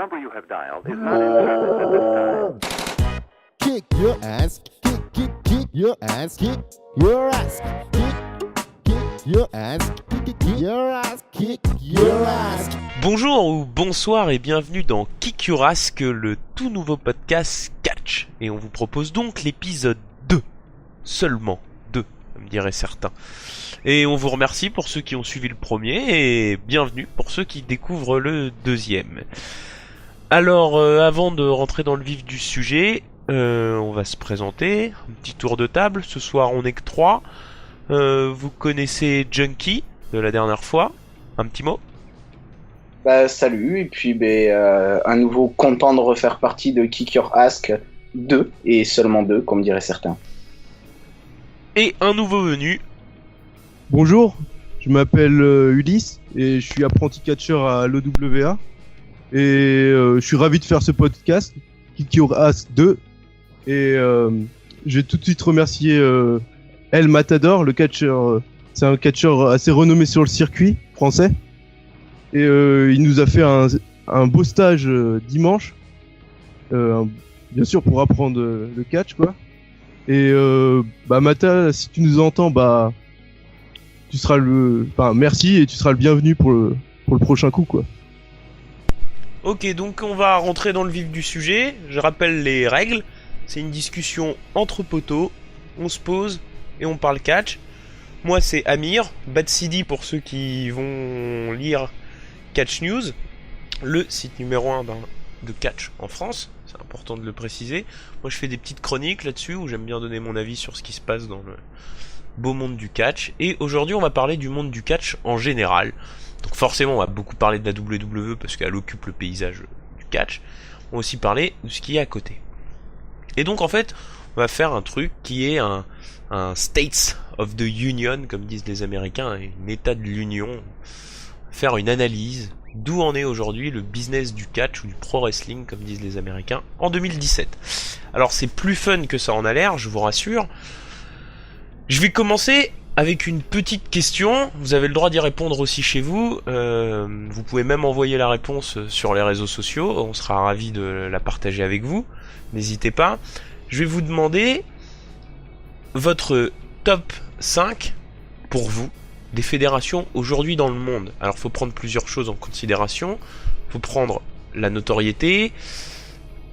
number you have dialed is not in service at this time. Kick your ass, kick your ass, kick your ass, kick your ass, kick your ass, kick your ass. Bonjour ou bonsoir et bienvenue dans Kick Your Ass, le tout nouveau podcast Catch. Et on vous propose donc l'épisode 2. Seulement 2, me diraient certains. Et on vous remercie pour ceux qui ont suivi le premier et bienvenue pour ceux qui découvrent le deuxième. Alors, avant de rentrer dans le vif du sujet, on va se présenter, un petit tour de table. Ce soir, on n'est que 3. Vous connaissez Junkie de la dernière fois. Un petit mot? Salut, et puis à nouveau content de refaire partie de Kick Your Ask 2, et seulement 2, comme diraient certains. Et un nouveau venu. Bonjour, je m'appelle Ulysse et je suis apprenti catcheur à l'OWA et je suis ravi de faire ce podcast Kick Your Ass 2 et je vais tout de suite remercier El Matador, le catcheur. C'est un catcheur assez renommé sur le circuit français et il nous a fait un beau stage dimanche, bien sûr pour apprendre le catch quoi. Et Mata, si tu nous entends, tu seras merci et tu seras le bienvenu pour le prochain coup quoi. Ok, donc on va rentrer dans le vif du sujet. Je rappelle les règles. C'est une discussion entre potos. On se pose et on parle catch. Moi c'est Amir, Bad CD pour ceux qui vont lire Catch News, le site numéro 1 de catch en France. C'est important de le préciser. Moi je fais des petites chroniques là-dessus où j'aime bien donner mon avis sur ce qui se passe dans le beau monde du catch. Et aujourd'hui on va parler du monde du catch en général. Donc forcément on va beaucoup parler de la WWE parce qu'elle occupe le paysage du catch. On va aussi parler de ce qui est à côté. Et donc en fait on va faire un truc qui est un States of the Union comme disent les Américains, un état de l'union. Faire une analyse d'où en est aujourd'hui le business du catch ou du pro wrestling comme disent les Américains en 2017. Alors c'est plus fun que ça en a l'air, je vous rassure. Je vais commencer avec une petite question. Vous avez le droit d'y répondre aussi chez vous. Vous pouvez même envoyer la réponse sur les réseaux sociaux. On sera ravis de la partager avec vous. N'hésitez pas. Je vais vous demander votre top 5 pour vous des fédérations aujourd'hui dans le monde. Alors, faut prendre plusieurs choses en considération. Faut prendre la notoriété,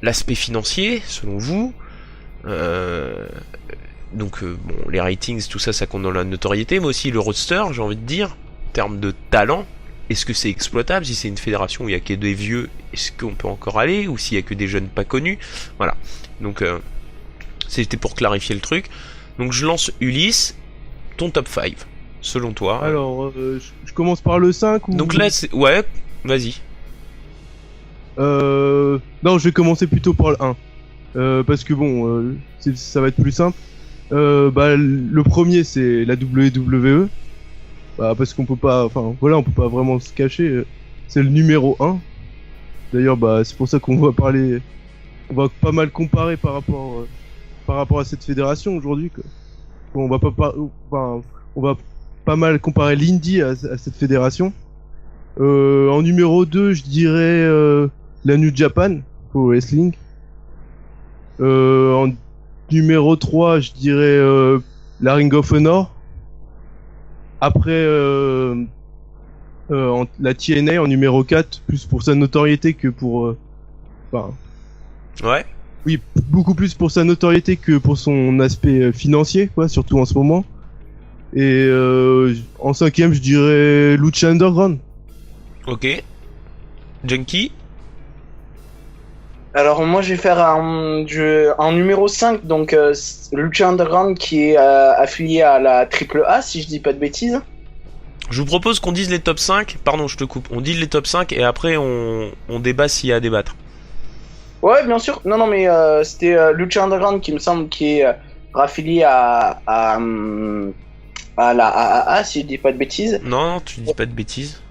l'aspect financier, selon vous. Donc les ratings, tout ça, ça compte dans la notoriété, mais aussi le roster, j'ai envie de dire, en termes de talent. Est-ce que c'est exploitable? Si c'est une fédération où il y a que des vieux, est-ce qu'on peut encore aller? Ou s'il y a que des jeunes pas connus? Voilà. Donc c'était pour clarifier le truc. Donc je lance Ulysse, ton top 5, selon toi. Alors, je commence par le 5 ou... Donc là, c'est... Ouais, vas-y. Non, je vais commencer plutôt par le 1. Parce que bon, ça va être plus simple. Le premier c'est la WWE. Parce qu'on peut pas, on peut pas vraiment se cacher. C'est le numéro 1. D'ailleurs, c'est pour ça qu'on va parler. On va pas mal comparer par rapport à cette fédération aujourd'hui. Bon, on va pas mal comparer l'Indie à cette fédération. En numéro 2, je dirais la New Japan pour wrestling. En numéro 3, je dirais la Ring of Honor. Après, la TNA en numéro 4, plus pour sa notoriété que pour... Ouais. Oui, beaucoup plus pour sa notoriété que pour son aspect financier, quoi, surtout en ce moment. Et en 5ème, je dirais Lucha Underground. Ok. Junkie. Alors moi je vais faire en numéro 5, donc Lucha Underground qui est affilié à la AAA, si je dis pas de bêtises. Je vous propose qu'on dise les top 5, pardon je te coupe, on dit les top 5 et après on débat s'il y a à débattre. Ouais bien sûr, non mais c'était Lucha Underground qui me semble qui est raffilié à la AAA, si je dis pas de bêtises. Non, tu dis pas de bêtises.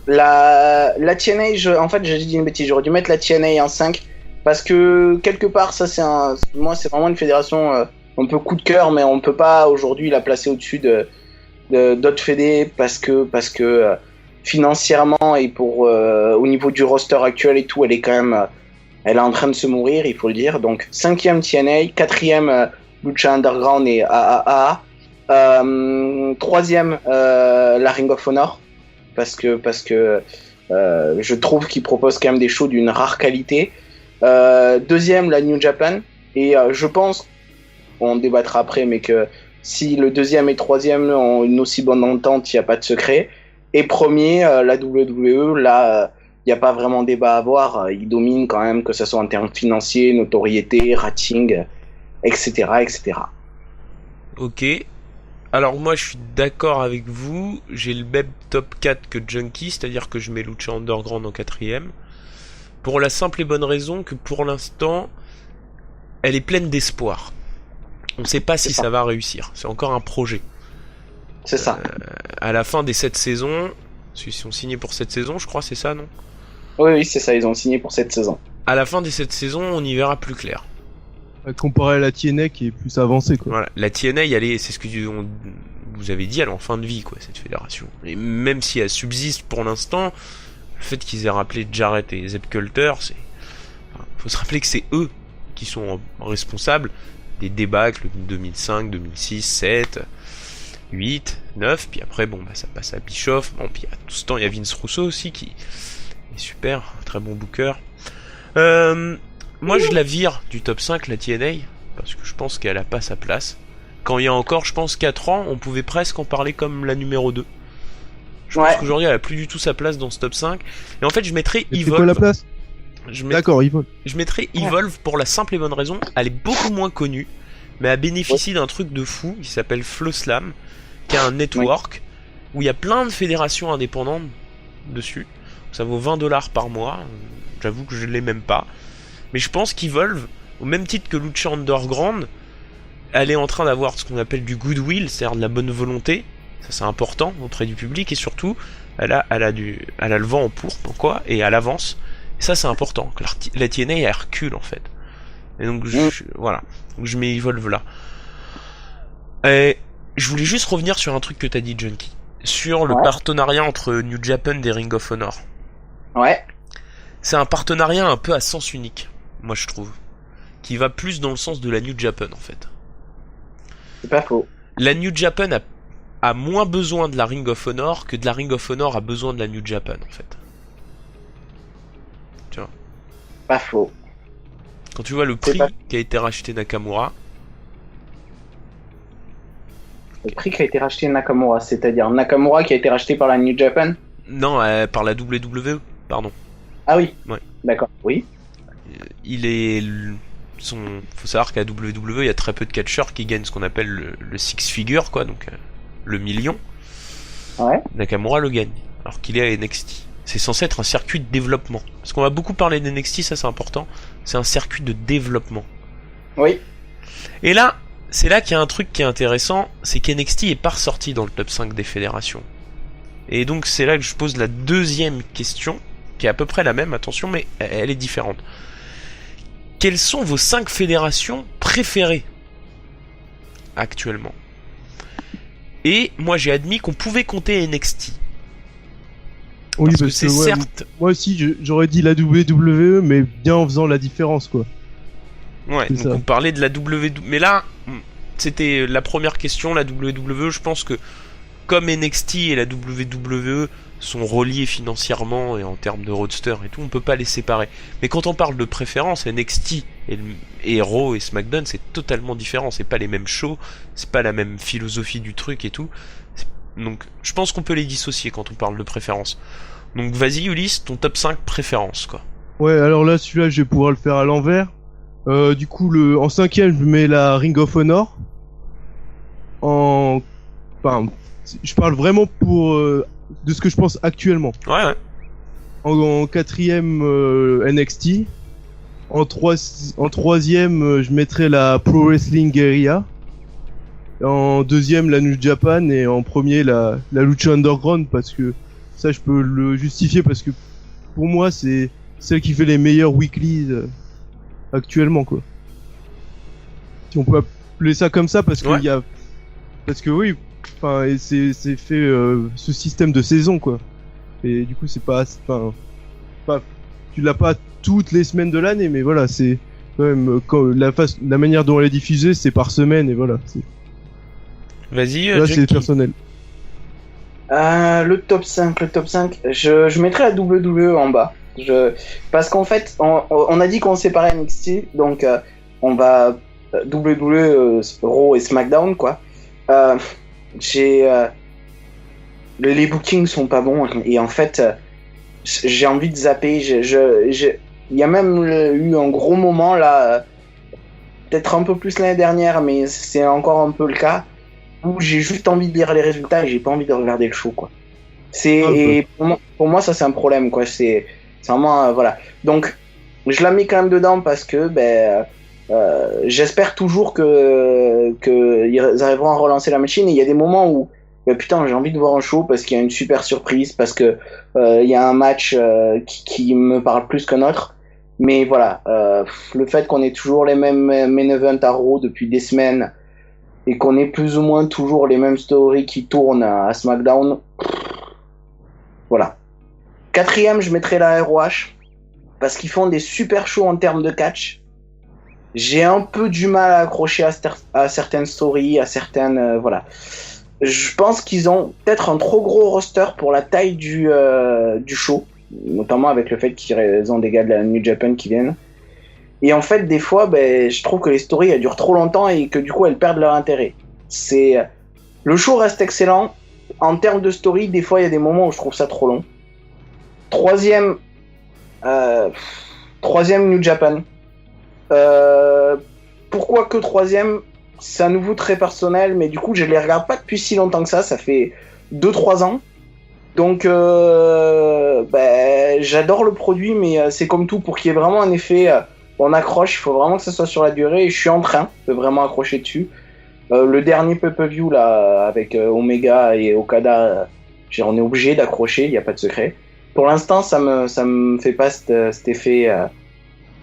La TNA, j'ai dit une bêtise, j'aurais dû mettre la TNA en 5 parce que quelque part ça c'est vraiment une fédération un peu coup de cœur, mais on peut pas aujourd'hui la placer au-dessus de d'autres fédés parce que financièrement et pour au niveau du roster actuel et tout, elle est quand même, elle est en train de se mourir, il faut le dire. Donc 5e TNA, 4e Lucha Underground et AAA, 3e la Ring of Honor parce que je trouve qu'ils proposent quand même des shows d'une rare qualité. 2e la New Japan et je pense, on débattra après, mais que si le 2e et 3e ont une aussi bonne entente, il n'y a pas de secret. Et premier, la WWE, là, il n'y a pas vraiment débat à avoir. Ils dominent quand même, que ce soit en termes financiers, notoriété, rating, etc., etc. Ok. Alors moi je suis d'accord avec vous, j'ai le même top 4 que Junkie, c'est-à-dire que je mets Lucha Underground en 4e. Pour la simple et bonne raison que pour l'instant, elle est pleine d'espoir. On ne sait pas si ça va réussir, c'est encore un projet. C'est ça. À la fin des 7 saisons, ils sont signés pour 7 saisons, je crois, c'est ça, non? Oui, c'est ça, ils ont signé pour cette saison. À la fin des 7 saisons, on y verra plus clair. Comparé à la TNA qui est plus avancée, quoi. Voilà, la TNA, c'est ce que vous avez dit, elle est en fin de vie, quoi, cette fédération. Et même si elle subsiste pour l'instant, le fait qu'ils aient rappelé Jarrett et Zeb Coulter, faut se rappeler que c'est eux qui sont responsables des débâcles de 2005, 2006, 7, 8, 9, puis après, bon, bah, ça passe à Bischoff. Bon, puis à tout ce temps, il y a Vince Russo aussi qui est super, très bon booker. Moi, je la vire du top 5, la TNA, parce que je pense qu'elle a pas sa place. Quand il y a encore, je pense, 4 ans, on pouvait presque en parler comme la numéro 2. Je pense qu'aujourd'hui, elle a plus du tout sa place dans ce top 5. Et en fait, je mettrais Evolve. C'est quoi la place? D'accord, Evolve. Je mettrais Evolve pour la simple et bonne raison, elle est beaucoup moins connue, mais elle bénéficie d'un truc de fou qui s'appelle Flow Slam, qui a un network où il y a plein de fédérations indépendantes dessus. Ça vaut $20 par mois. J'avoue que je l'ai même pas. Mais je pense qu'Evolve, au même titre que Lucha Underground, elle est en train d'avoir ce qu'on appelle du goodwill, c'est-à-dire de la bonne volonté. Ça, c'est important auprès du public, et surtout, elle a le vent en pourpre, quoi, et elle avance. Et ça, c'est important. La TNA, elle recule, en fait. Et donc, voilà. Donc, je mets Evolve là. Et je voulais juste revenir sur un truc que t'as dit, Junkie. Sur le partenariat entre New Japan et Ring of Honor. Ouais. C'est un partenariat un peu à sens unique, moi je trouve. Qui va plus dans le sens de la New Japan, en fait. C'est pas faux. La New Japan a moins besoin de la Ring of Honor que de la Ring of Honor a besoin de la New Japan, en fait. Tu vois? Pas faux. Quand tu vois le prix qu'a été racheté Nakamura... Le prix qu'a été racheté Nakamura, c'est-à-dire Nakamura qui a été racheté par la New Japan? Non, par la WWE, pardon. Ah oui. Ouais. D'accord, oui. Faut savoir qu'à WWE, il y a très peu de catcheurs qui gagnent ce qu'on appelle le six figure, quoi, donc le million. Ouais. Nakamura le gagne, alors qu'il est à NXT. C'est censé être un circuit de développement. Parce qu'on va beaucoup parler d'NXT, ça c'est important. C'est un circuit de développement. Oui. Et là, c'est là qu'il y a un truc qui est intéressant, c'est qu'NXT est pas ressorti dans le top 5 des fédérations. Et donc c'est là que je pose la deuxième question, qui est à peu près la même, attention, mais elle est différente. Quelles sont vos 5 fédérations préférées actuellement? Et moi j'ai admis qu'on pouvait compter NXT. Oui, parce que c'est certes... Moi aussi j'aurais dit la WWE, mais bien en faisant la différence, quoi. Ouais, donc on parlait de la WWE, mais là, c'était la première question, la WWE, je pense que comme NXT et la WWE sont reliés financièrement et en termes de roadster et tout, on peut pas les séparer. Mais quand on parle de préférence, NXT et Raw et SmackDown, c'est totalement différent, c'est pas les mêmes shows, c'est pas la même philosophie du truc et tout. Donc je pense qu'on peut les dissocier quand on parle de préférence. Donc vas-y Ulysse, ton top 5 préférences, quoi. Ouais, alors là, celui-là, je vais pouvoir le faire à l'envers. Du coup, en 5ème, je mets la Ring of Honor. Enfin, je parle vraiment de ce que je pense actuellement. Ouais. En 4ème, NXT. En 3ème, je mettrais la Pro Wrestling Guerrilla. En 2ème, la New Japan. Et en premier, la Lucha Underground. Parce que ça, je peux le justifier. Parce que pour moi, c'est celle qui fait les meilleurs weeklies actuellement, quoi. Si on peut appeler ça comme ça, parce que parce que oui, enfin, c'est fait ce système de saison, quoi. Et du coup, c'est pas, tu l'as pas toutes les semaines de l'année, mais voilà, c'est quand même la manière dont elle est diffusée, c'est par semaine et voilà. Vas-y, Là, c'est Jackie. personnel. Le top 5, je mettrais la WWE en bas. Parce qu'en fait, on a dit qu'on séparait NXT, donc on va WWE, Raw et SmackDown, quoi. Les bookings sont pas bons, et en fait, j'ai envie de zapper. Il y a même eu un gros moment, là, peut-être un peu plus l'année dernière, mais c'est encore un peu le cas, où j'ai juste envie de lire les résultats et j'ai pas envie de regarder le show, quoi. Et pour moi, ça c'est un problème, quoi. C'est vraiment voilà. Donc je la mets quand même dedans parce que j'espère toujours que ils arriveront à relancer la machine. Et il y a des moments où putain, j'ai envie de voir un show parce qu'il y a une super surprise, parce que il y a un match qui me parle plus qu'un autre. Mais voilà, le fait qu'on ait toujours les mêmes main events à Raw depuis des semaines et qu'on ait plus ou moins toujours les mêmes stories qui tournent à SmackDown, voilà. 4e, je mettrais la ROH parce qu'ils font des super shows en termes de catch. J'ai un peu du mal à accrocher à certaines stories, à certaines voilà. Je pense qu'ils ont peut-être un trop gros roster pour la taille du show, notamment avec le fait qu'ils ont des gars de la New Japan qui viennent. Et en fait, des fois, je trouve que les stories elles durent trop longtemps et que du coup elles perdent leur intérêt. Le show reste excellent. En termes de story, des fois il y a des moments où je trouve ça trop long. 3e New Japan. Pourquoi que 3e? C'est à nouveau très personnel, mais du coup je les regarde pas depuis si longtemps que ça fait 2-3 ans. Donc j'adore le produit, mais c'est comme tout, pour qu'il y ait vraiment un effet, on accroche, il faut vraiment que ça soit sur la durée, et je suis en train de vraiment accrocher dessus. Le dernier pay-per-view là, avec Omega et Okada, on est obligé d'accrocher, il n'y a pas de secret. Pour l'instant, ça me fait pas cet effet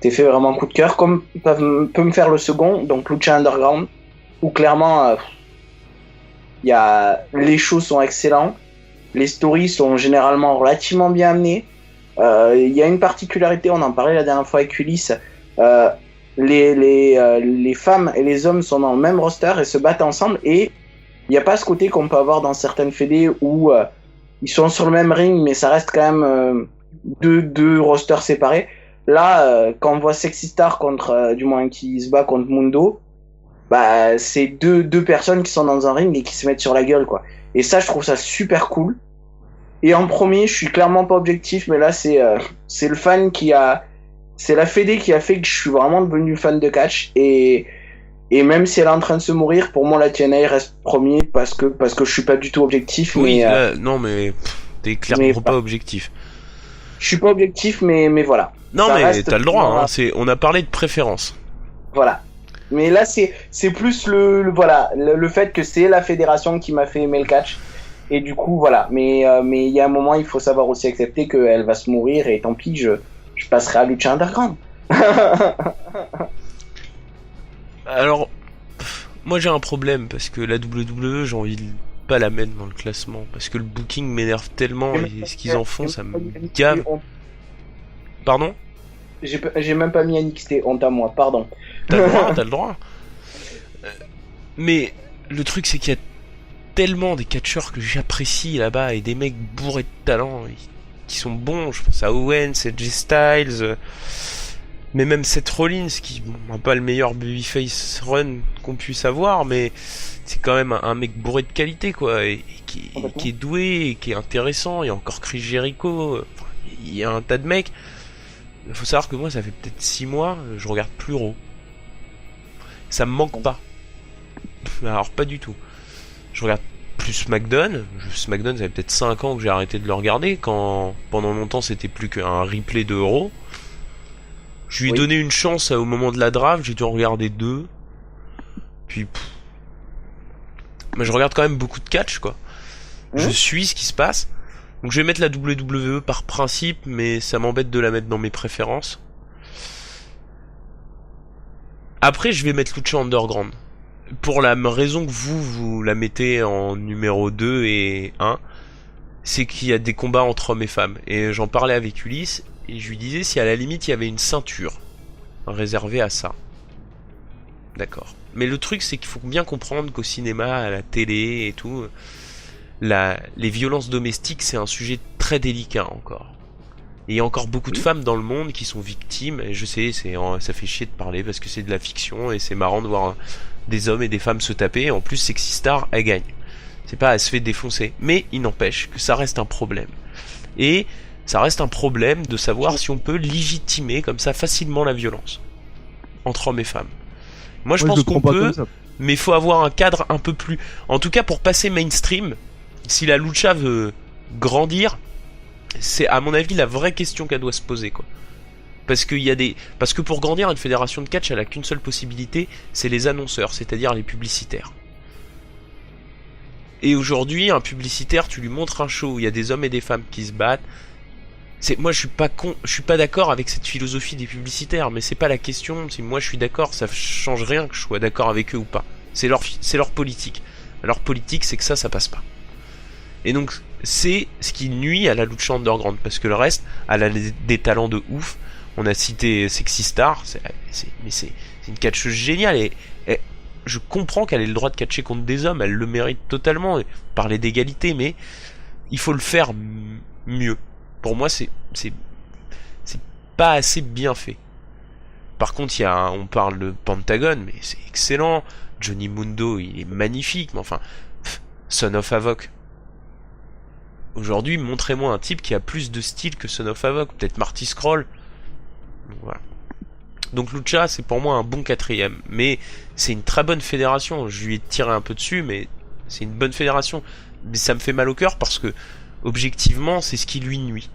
vraiment coup de cœur, comme peut me faire le second, donc Lucha Underground, où clairement les shows sont excellents, les stories sont généralement relativement bien amenées. Il y a une particularité, on en parlait la dernière fois avec Ulysse, les femmes et les hommes sont dans le même roster et se battent ensemble, et il n'y a pas ce côté qu'on peut avoir dans certaines fédés où ils sont sur le même ring mais ça reste quand même deux rosters séparés. Là, quand on voit Sexy Star du moins qui se bat contre Mundo, c'est deux personnes qui sont dans un ring et qui se mettent sur la gueule, quoi. Et ça, je trouve ça super cool. Et en premier, je suis clairement pas objectif, mais là, c'est c'est la fédé qui a fait que je suis vraiment devenu fan de catch, et même si elle est en train de se mourir, pour moi la TNA reste premier parce que je suis pas du tout objectif. Oui, mais là, non mais t'es clairement pas objectif. Je suis pas objectif, mais voilà. Non Ça mais reste t'as le droit, voilà. hein, on a parlé de préférence. Voilà. Mais là c'est plus le fait que c'est la fédération qui m'a fait aimer le catch. Et du coup voilà, mais il y a un moment il faut savoir aussi accepter qu'elle va se mourir, et tant pis, je passerai à Lucha Underground. Alors, moi j'ai un problème parce que la WWE, j'ai envie de pas la mettre dans le classement parce que le booking m'énerve tellement et ce qu'ils en font, ça me gave. Pardon ? J'ai même pas mis NXT, honte à moi, pardon. T'as le droit, t'as le droit. Mais le truc c'est qu'il y a tellement des catcheurs que j'apprécie là-bas et des mecs bourrés de talent qui sont bons. Je pense à Owens, AJ Styles, mais même Seth Rollins qui n'a pas le meilleur babyface run qu'on puisse avoir, mais c'est quand même un mec bourré de qualité, quoi, et qui est doué, et qui est intéressant. Il y a encore Chris Jericho, il y a un tas de mecs. Il faut savoir que moi ça fait peut-être 6 mois, je regarde plus Raw. Ça me manque pas. Alors pas du tout. Je regarde plus SmackDown. SmackDown, ça fait peut-être 5 ans que j'ai arrêté de le regarder, quand pendant longtemps c'était plus qu'un replay de Raw. Je lui ai donné une chance au moment de la draft, j'ai dû en regarder 2. Puis mais je regarde quand même beaucoup de catch, quoi. Je suis ce qui se passe. Donc je vais mettre la WWE par principe, mais ça m'embête de la mettre dans mes préférences. Après je vais mettre Lucha Underground. Pour la raison que vous la mettez en numéro 2 et 1. c'est qu'il y a des combats entre hommes et femmes. Et j'en parlais avec Ulysse, et je lui disais si à la limite il y avait une ceinture réservée à ça. D'accord. Mais le truc, c'est qu'il faut bien comprendre qu'au cinéma, à la télé et tout, les violences domestiques, c'est un sujet très délicat encore. Et il y a encore beaucoup de femmes dans le monde qui sont victimes, et je sais, ça fait chier de parler parce que c'est de la fiction, et c'est marrant de voir des hommes et des femmes se taper, et en plus Sexy Star, elle gagne. C'est pas, elle se fait défoncer. Mais il n'empêche que ça reste un problème. Et ça reste un problème de savoir si on peut légitimer comme ça facilement la violence entre hommes et femmes. Moi je pense qu'on peut, mais il faut avoir un cadre un peu plus... En tout cas pour passer mainstream, si la lucha veut grandir, c'est à mon avis la vraie question qu'elle doit se poser, quoi. Parce que pour grandir, une fédération de catch, elle a qu'une seule possibilité, c'est les annonceurs, c'est-à-dire les publicitaires. Et aujourd'hui, un publicitaire, tu lui montres un show où il y a des hommes et des femmes qui se battent. Moi je suis pas d'accord avec cette philosophie des publicitaires, mais c'est pas la question. Si moi je suis d'accord, ça change rien que je sois d'accord avec eux ou pas. C'est leur politique. Leur politique, c'est que ça passe pas. Et donc c'est ce qui nuit à la lucha underground, parce que le reste, elle a des talents de ouf. On a cité Sexy Star, mais c'est une catcheuse géniale, et je comprends qu'elle ait le droit de catcher contre des hommes, elle le mérite totalement, parler d'égalité, mais il faut le faire mieux. Pour moi, c'est pas assez bien fait. Par contre, on parle de Pentagon, mais c'est excellent. Johnny Mundo, il est magnifique, mais enfin, Son of Havoc. Aujourd'hui, montrez-moi un type qui a plus de style que Son of Havoc, peut-être Marty Scroll. Voilà. Donc Lucha, c'est pour moi un bon 4ème, mais c'est une très bonne fédération. Je lui ai tiré un peu dessus, mais c'est une bonne fédération. Mais ça me fait mal au cœur parce que objectivement, c'est ce qui lui nuit.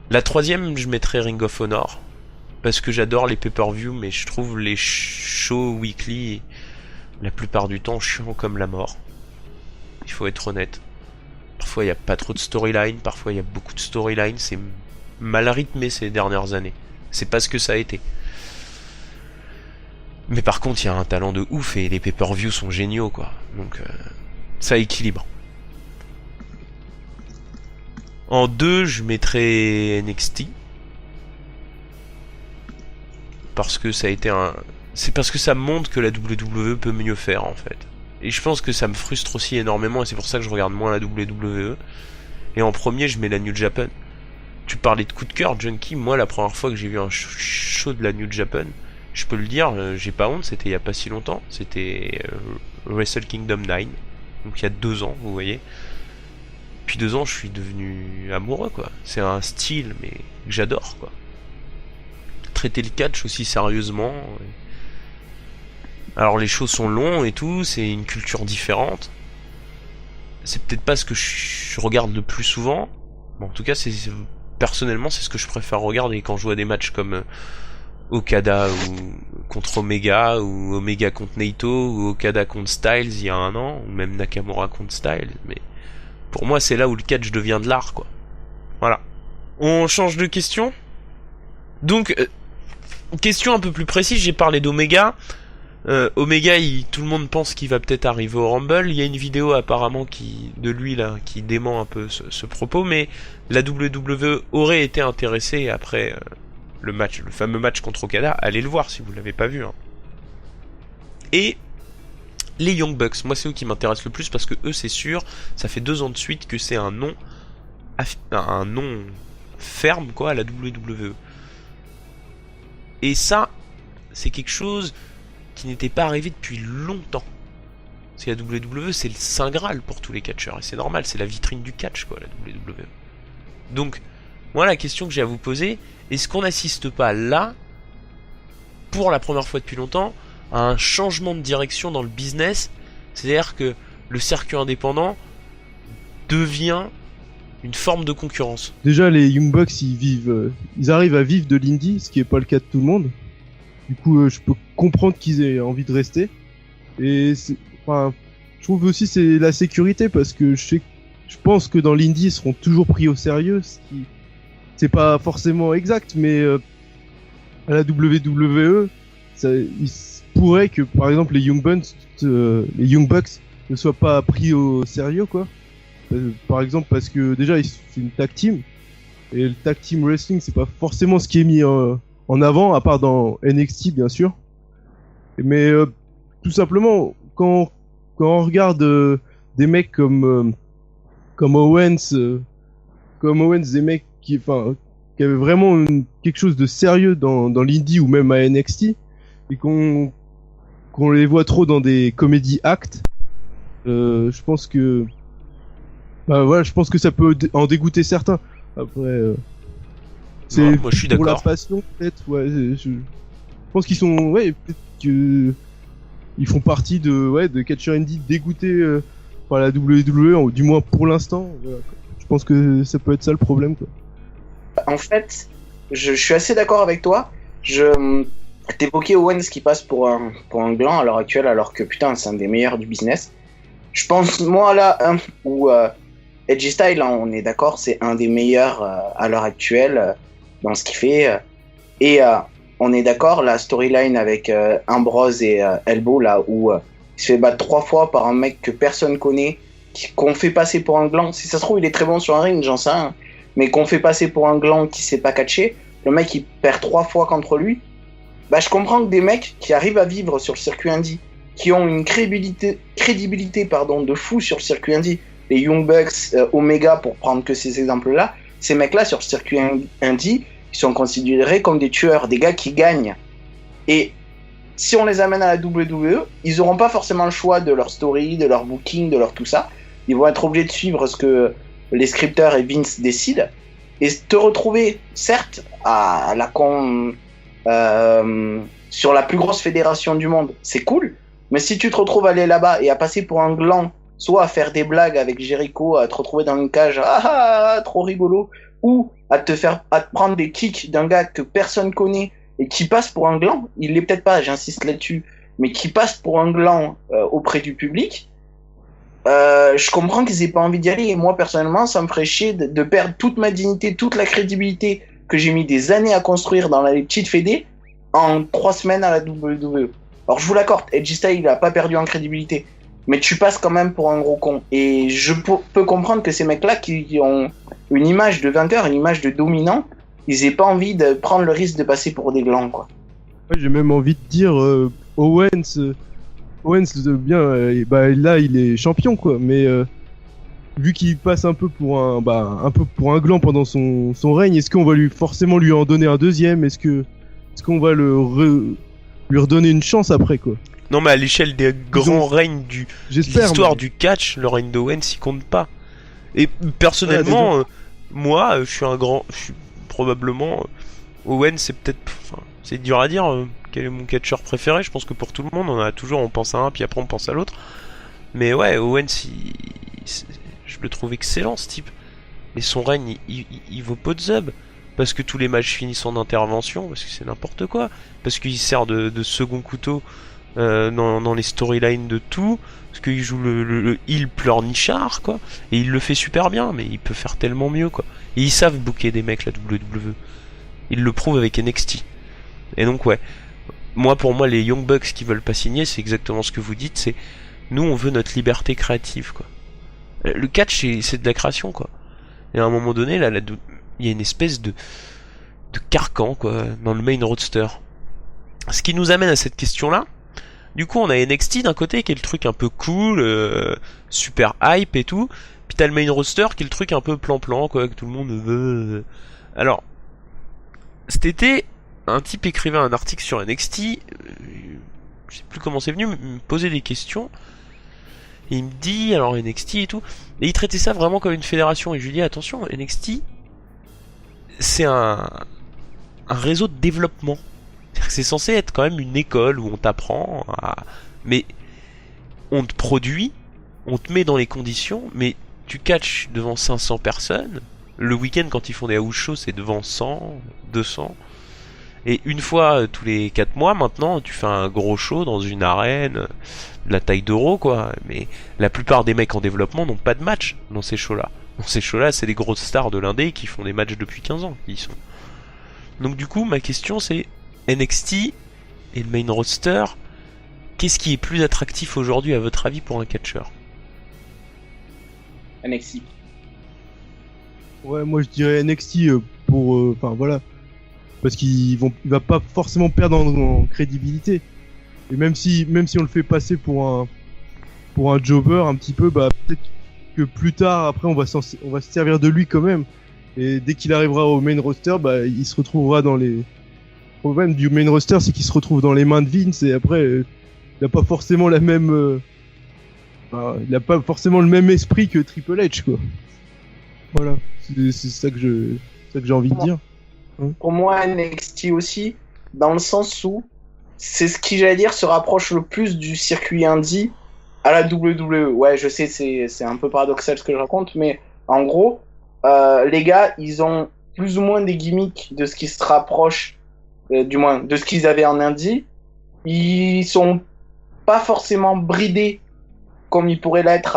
La 3ème, je mettrais Ring of Honor, parce que j'adore les pay-per-view, mais je trouve les shows weekly, la plupart du temps, chiants comme la mort. Il faut être honnête. Parfois, il n'y a pas trop de storyline, parfois, il y a beaucoup de storyline. C'est mal rythmé ces dernières années. C'est pas ce que ça a été. Mais par contre, il y a un talent de ouf, et les pay-per-view sont géniaux, quoi. Donc, ça équilibre. En 2, je mettrais NXT. Parce que ça a été c'est parce que ça montre que la WWE peut mieux faire, en fait. Et je pense que ça me frustre aussi énormément, et c'est pour ça que je regarde moins la WWE. Et en premier, je mets la New Japan. Tu parlais de coup de cœur, Junkie. Moi, la première fois que j'ai vu un show de la New Japan, je peux le dire, j'ai pas honte, c'était il y a pas si longtemps. C'était Wrestle Kingdom 9. Donc il y a 2 ans, vous voyez. Depuis 2 ans, je suis devenu amoureux, quoi. C'est un style, mais que j'adore, quoi. Traiter le catch aussi sérieusement. Alors les shows sont longs et tout, c'est une culture différente. C'est peut-être pas ce que je regarde le plus souvent. Bon, en tout cas, personnellement, c'est ce que je préfère regarder quand je vois des matchs comme Okada contre Omega, ou Omega contre Naito, ou Okada contre Styles il y a 1 an, ou même Nakamura contre Styles. Mais pour moi, c'est là où le catch devient de l'art, quoi. Voilà. On change de question. Donc, question un peu plus précise, j'ai parlé d'Omega. Omega, tout le monde pense qu'il va peut-être arriver au Rumble. Il y a une vidéo apparemment de lui là qui dément un peu ce propos, mais la WWE aurait été intéressée après le fameux match contre Okada. Allez le voir si vous l'avez pas vu. Hein. Et les Young Bucks, moi c'est eux qui m'intéressent le plus parce que eux c'est sûr, ça fait 2 ans de suite que c'est un nom ferme quoi à la WWE. Et ça, c'est quelque chose qui n'était pas arrivé depuis longtemps. C'est la WWE, c'est le Saint Graal pour tous les catcheurs, et c'est normal, c'est la vitrine du catch, quoi, la WWE. Donc, moi, la question que j'ai à vous poser, est-ce qu'on n'assiste pas là, pour la première fois depuis longtemps, à un changement de direction dans le business, c'est-à-dire que le circuit indépendant devient une forme de concurrence. Déjà, les Young Bucks, ils arrivent à vivre de l'indie, ce qui est pas le cas de tout le monde. Du coup, je peux comprendre qu'ils aient envie de rester. Et je trouve aussi c'est la sécurité parce que je pense que dans l'indie ils seront toujours pris au sérieux, ce qui c'est pas forcément exact, mais à la WWE, il pourrait que par exemple les Young Bucks ne soient pas pris au sérieux quoi. Par exemple, parce que déjà, c'est une tag team. Et le tag team wrestling, c'est pas forcément ce qui est mis en avant, à part dans NXT, bien sûr. Mais tout simplement, quand on regarde des mecs comme Owens, des mecs qui avaient vraiment quelque chose de sérieux dans l'indie ou même à NXT, et qu'on les voit trop dans des comédie acts, je pense que je pense que ça peut en dégoûter certains. Après, c'est Ouais, moi, je suis pour la d'accord. passion peut-être. Ouais, je pense qu'ils sont, peut-être que ils font partie de catcheurs indie dégoûtés par la WWE, ou du moins pour l'instant. Voilà, quoi. Je pense que ça peut être ça le problème, quoi. En fait, je suis assez d'accord avec toi. T'évoquais Owens qui passe pour un gland à l'heure actuelle, alors que putain, c'est un des meilleurs du business. Je pense, moi, là, où Edgy Style, hein, on est d'accord, c'est un des meilleurs à l'heure actuelle dans ce qu'il fait. Et on est d'accord, la storyline avec Ambrose et Elbow, là, où il se fait battre 3 fois par un mec que personne connaît, qu'on fait passer pour un gland. Si ça se trouve, il est très bon sur un ring, j'en sais rien. Mais qu'on fait passer pour un gland qui sait pas catcher, le mec il perd 3 fois contre lui. Bah, je comprends que des mecs qui arrivent à vivre sur le circuit indie, qui ont une crédibilité de fou sur le circuit indie, les Young Bucks, Omega, pour prendre que ces exemples-là, ces mecs-là sur le circuit indie, ils sont considérés comme des tueurs, des gars qui gagnent. Et si on les amène à la WWE, ils n'auront pas forcément le choix de leur story, de leur booking, de leur tout ça. Ils vont être obligés de suivre ce que les scripteurs et Vince décident. Et te retrouver, certes, à la sur la plus grosse fédération du monde, c'est cool. Mais si tu te retrouves à aller là-bas et à passer pour un gland, soit à faire des blagues avec Jericho, à te retrouver dans une cage, trop rigolo, ou à te prendre des kicks d'un gars que personne connaît et qui passe pour un gland, il l'est peut-être pas, j'insiste là-dessus, mais qui passe pour un gland auprès du public, je comprends qu'ils aient pas envie d'y aller. Et moi, personnellement, ça me ferait chier de perdre toute ma dignité, toute la crédibilité que j'ai mis des années à construire dans les petites fédés en 3 semaines à la WWE. Alors, je vous l'accorde, Edgy Style, il a pas perdu en crédibilité. Mais tu passes quand même pour un gros con. Et je peux comprendre que ces mecs-là qui ont une image de vainqueur, une image de dominant, ils aient pas envie de prendre le risque de passer pour des glands, quoi. Ouais, j'ai même envie de dire Owens, là il est champion, quoi. Mais vu qu'il passe un peu pour un gland pendant son règne, est-ce qu'on va forcément lui en donner un deuxième? Est-ce qu'on va lui redonner une chance après, quoi? Non, mais à l'échelle des grands règnes de l'histoire du catch, le règne d'Owens il compte pas. Et personnellement, moi, je suis probablement Owens, c'est peut-être, c'est dur à dire quel est mon catcheur préféré. Je pense que pour tout le monde, on pense à un, puis après on pense à l'autre. Mais ouais, Owens, je le trouve excellent ce type. Mais son règne, il vaut pas de zub. Parce que tous les matchs finissent en intervention, parce que c'est n'importe quoi. Parce qu'il sert de second couteau dans les storylines de tout. Parce qu'il joue le heel pleurnichard, quoi. Et il le fait super bien, mais il peut faire tellement mieux, quoi. Et ils savent booker des mecs, la WWE. Ils le prouvent avec NXT. Et donc, ouais. Pour moi, les Young Bucks qui veulent pas signer, c'est exactement ce que vous dites. C'est nous, on veut notre liberté créative, quoi. Le catch, c'est de la création, quoi. Et à un moment donné, là, il y a une espèce de carcan, quoi, dans le main roster. Ce qui nous amène à cette question-là. Du coup, on a NXT d'un côté qui est le truc un peu cool, super hype et tout. Puis t'as le main roster qui est le truc un peu plan-plan, quoi, que tout le monde veut. Alors, cet été, un type écrivait un article sur NXT. Je sais plus comment c'est venu, me poser des questions. Et il me dit, alors NXT et tout. Et il traitait ça vraiment comme une fédération. Et je lui dis, attention, NXT, c'est un réseau de développement. C'est censé être quand même une école où on t'apprend mais on te produit, on te met dans les conditions, mais tu catches devant 500 personnes. Le week-end, quand ils font des house shows, c'est devant 100, 200. Et une fois tous les 4 mois, maintenant, tu fais un gros show dans une arène de la taille d'Euro, quoi. Mais la plupart des mecs en développement n'ont pas de match dans ces shows-là. Dans ces shows-là, c'est des grosses stars de l'indé qui font des matchs depuis 15 ans. Donc du coup, ma question c'est NXT et le main roster, qu'est-ce qui est plus attractif aujourd'hui à votre avis pour un catcheur? NXT. Ouais, moi je dirais NXT pour, enfin voilà, parce il va pas forcément perdre en crédibilité. Et même si on le fait passer pour un jobber un petit peu, bah peut-être que plus tard, après, on va se servir de lui quand même. Et dès qu'il arrivera au main roster, bah il se retrouvera dans les. Le problème du main roster, c'est qu'il se retrouve dans les mains de Vince et après, il a pas forcément la même. Il a pas forcément le même esprit que Triple H, quoi. Voilà, c'est ça que j'ai envie de dire. Pour moi, NXT aussi, dans le sens où c'est ce qui, j'allais dire, se rapproche le plus du circuit indie à la WWE. Ouais, je sais, c'est un peu paradoxal ce que je raconte, mais en gros, les gars, ils ont plus ou moins des gimmicks de ce qui se rapproche, du moins, de ce qu'ils avaient en indie. Ils sont pas forcément bridés comme ils pourraient l'être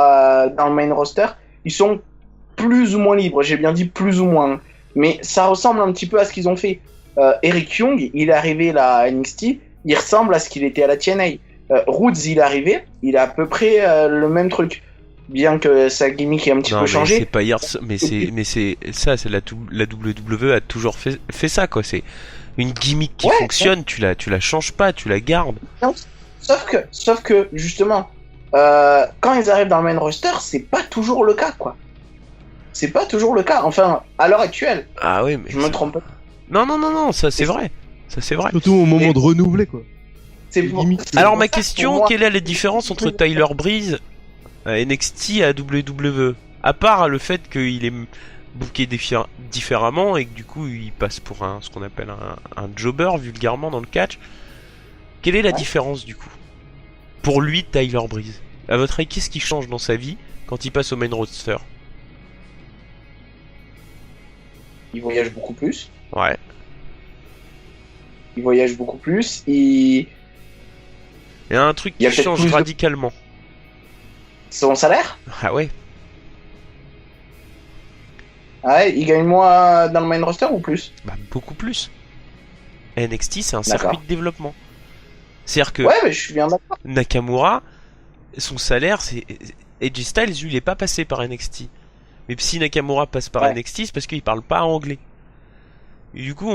dans le main roster. Ils sont plus ou moins libres, j'ai bien dit plus ou moins. Mais ça ressemble un petit peu à ce qu'ils ont fait. Eric Young, il est arrivé là à NXT, il ressemble à ce qu'il était à la TNA. Roots, il est arrivé, il a à peu près le même truc. Bien que sa gimmick ait un petit peu changé. C'est pas hier, mais c'est ça, c'est la WWE a toujours fait ça, quoi. C'est une gimmick qui fonctionne, tu la changes pas, tu la gardes. Non, sauf que justement, quand ils arrivent dans le main roster, c'est pas toujours le cas, quoi. C'est pas toujours le cas. Enfin, à l'heure actuelle. Ah oui, mais je me trompe pas. Non, ça c'est vrai. Ça c'est vrai. Surtout au moment de renouveler, quoi. Alors ma question, quelle est la différence entre Tyler Breeze à NXT à WWE? À part le fait qu'il est booké différemment et que du coup il passe pour ce qu'on appelle un jobber vulgairement dans le catch. Quelle est la différence du coup pour lui, Tyler Breeze? À votre avis, qu'est-ce qui change dans sa vie quand il passe au main roster? Il voyage beaucoup plus. Ouais. Il voyage beaucoup plus. Il y a un truc qui change radicalement. Son salaire? Ah ouais. Ouais, il gagne moins dans le main roster ou plus? Bah beaucoup plus. NXT c'est un circuit de développement. C'est-à-dire que ouais, mais je suis bien d'accord. Nakamura, son salaire, c'est AJ Styles, lui, il est pas passé par NXT. Mais si Nakamura passe par NXT, c'est parce qu'il parle pas anglais. Et du coup,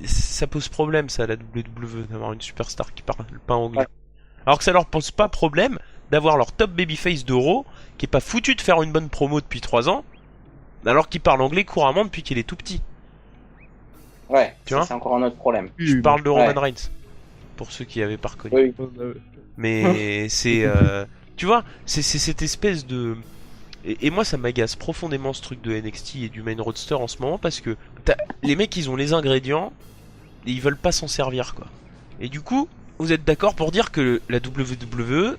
ça pose problème, ça, à la WWE, d'avoir une superstar qui parle pas anglais. Ouais. Alors que ça leur pose pas problème d'avoir leur top babyface d'Euro, qui est pas foutu de faire une bonne promo depuis 3 ans, alors qu'il parle anglais couramment depuis qu'il est tout petit. Ouais, tu vois, c'est encore un autre problème. Je parle de Roman Reigns, pour ceux qui avaient pas reconnu. Oui. Mais c'est... tu vois, c'est cette espèce de... Et moi ça m'agace profondément ce truc de NXT et du main roster en ce moment, parce que les mecs ils ont les ingrédients et ils veulent pas s'en servir, quoi. Et du coup, vous êtes d'accord pour dire que la WWE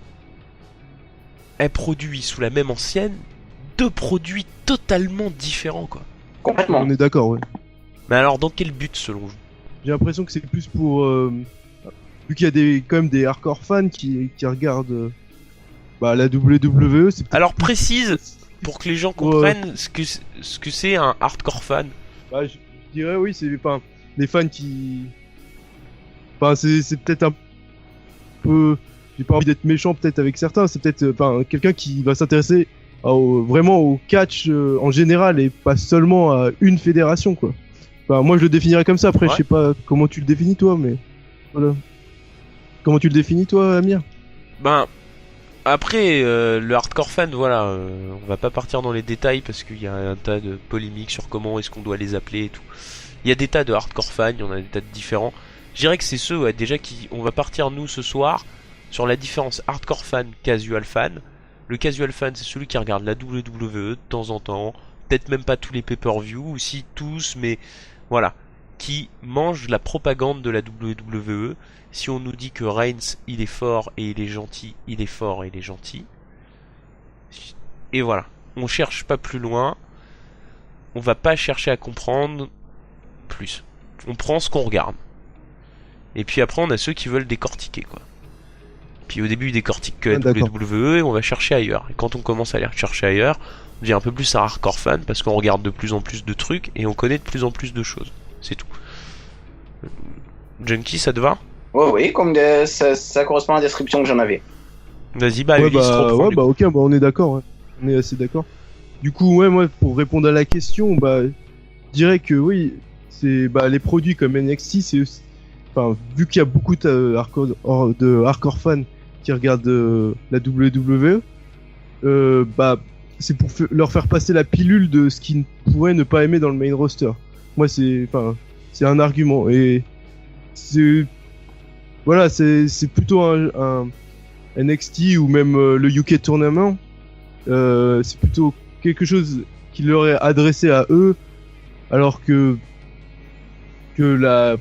elle produit sous la même ancienne 2 produits totalement différents, quoi. Complètement. On est d'accord, ouais. Mais alors dans quel but selon vous? J'ai l'impression que c'est plus pour vu qu'il y a quand même des hardcore fans qui regardent la WWE. Alors précise pour que les gens comprennent ce que c'est un hardcore fan. Bah, je dirais oui, c'est des fans qui. Enfin, c'est peut-être un peu. J'ai pas envie d'être méchant peut-être avec certains. C'est peut-être quelqu'un qui va s'intéresser vraiment au catch en général et pas seulement à une fédération, quoi. Enfin, moi je le définirais comme ça. Après, je sais pas comment tu le définis toi, mais voilà. Comment tu le définis toi, Amir? Ben. Après, le hardcore fan, voilà, on va pas partir dans les détails parce qu'il y a un tas de polémiques sur comment est-ce qu'on doit les appeler et tout. Il y a des tas de hardcore fans, il y en a des tas de différents. Je dirais que c'est ceux, déjà, on va partir nous ce soir sur la différence hardcore fan, casual fan. Le casual fan, c'est celui qui regarde la WWE de temps en temps, peut-être même pas tous les pay-per-view, ou si tous, mais voilà, qui mange la propagande de la WWE. Si on nous dit que Reigns il est fort et il est gentil, il est fort et il est gentil. Et voilà, on cherche pas plus loin. On va pas chercher à comprendre plus. On prend ce qu'on regarde. Et puis après on a ceux qui veulent décortiquer, quoi. Puis au début ils décortiquent que la WWE et on va chercher ailleurs. Et quand on commence à aller chercher ailleurs, on devient un peu plus un hardcore fan parce qu'on regarde de plus en plus de trucs et on connaît de plus en plus de choses. C'est tout. Junkie, ça te va? Oui, comme ça correspond à la description que j'en avais. Vas-y, ok, on est d'accord, ouais. On est assez d'accord. Du coup, ouais, moi, pour répondre à la question, bah, je dirais que oui, c'est les produits comme NXT, c'est aussi, enfin, vu qu'il y a beaucoup de hardcore fans qui regardent la WWE, bah, c'est pour leur faire passer la pilule de ce qu'ils pourraient ne pas aimer dans le main roster. Moi, c'est un argument et c'est plutôt un NXT ou même le UK Tournament. C'est plutôt quelque chose qui leur est adressé à eux, alors que la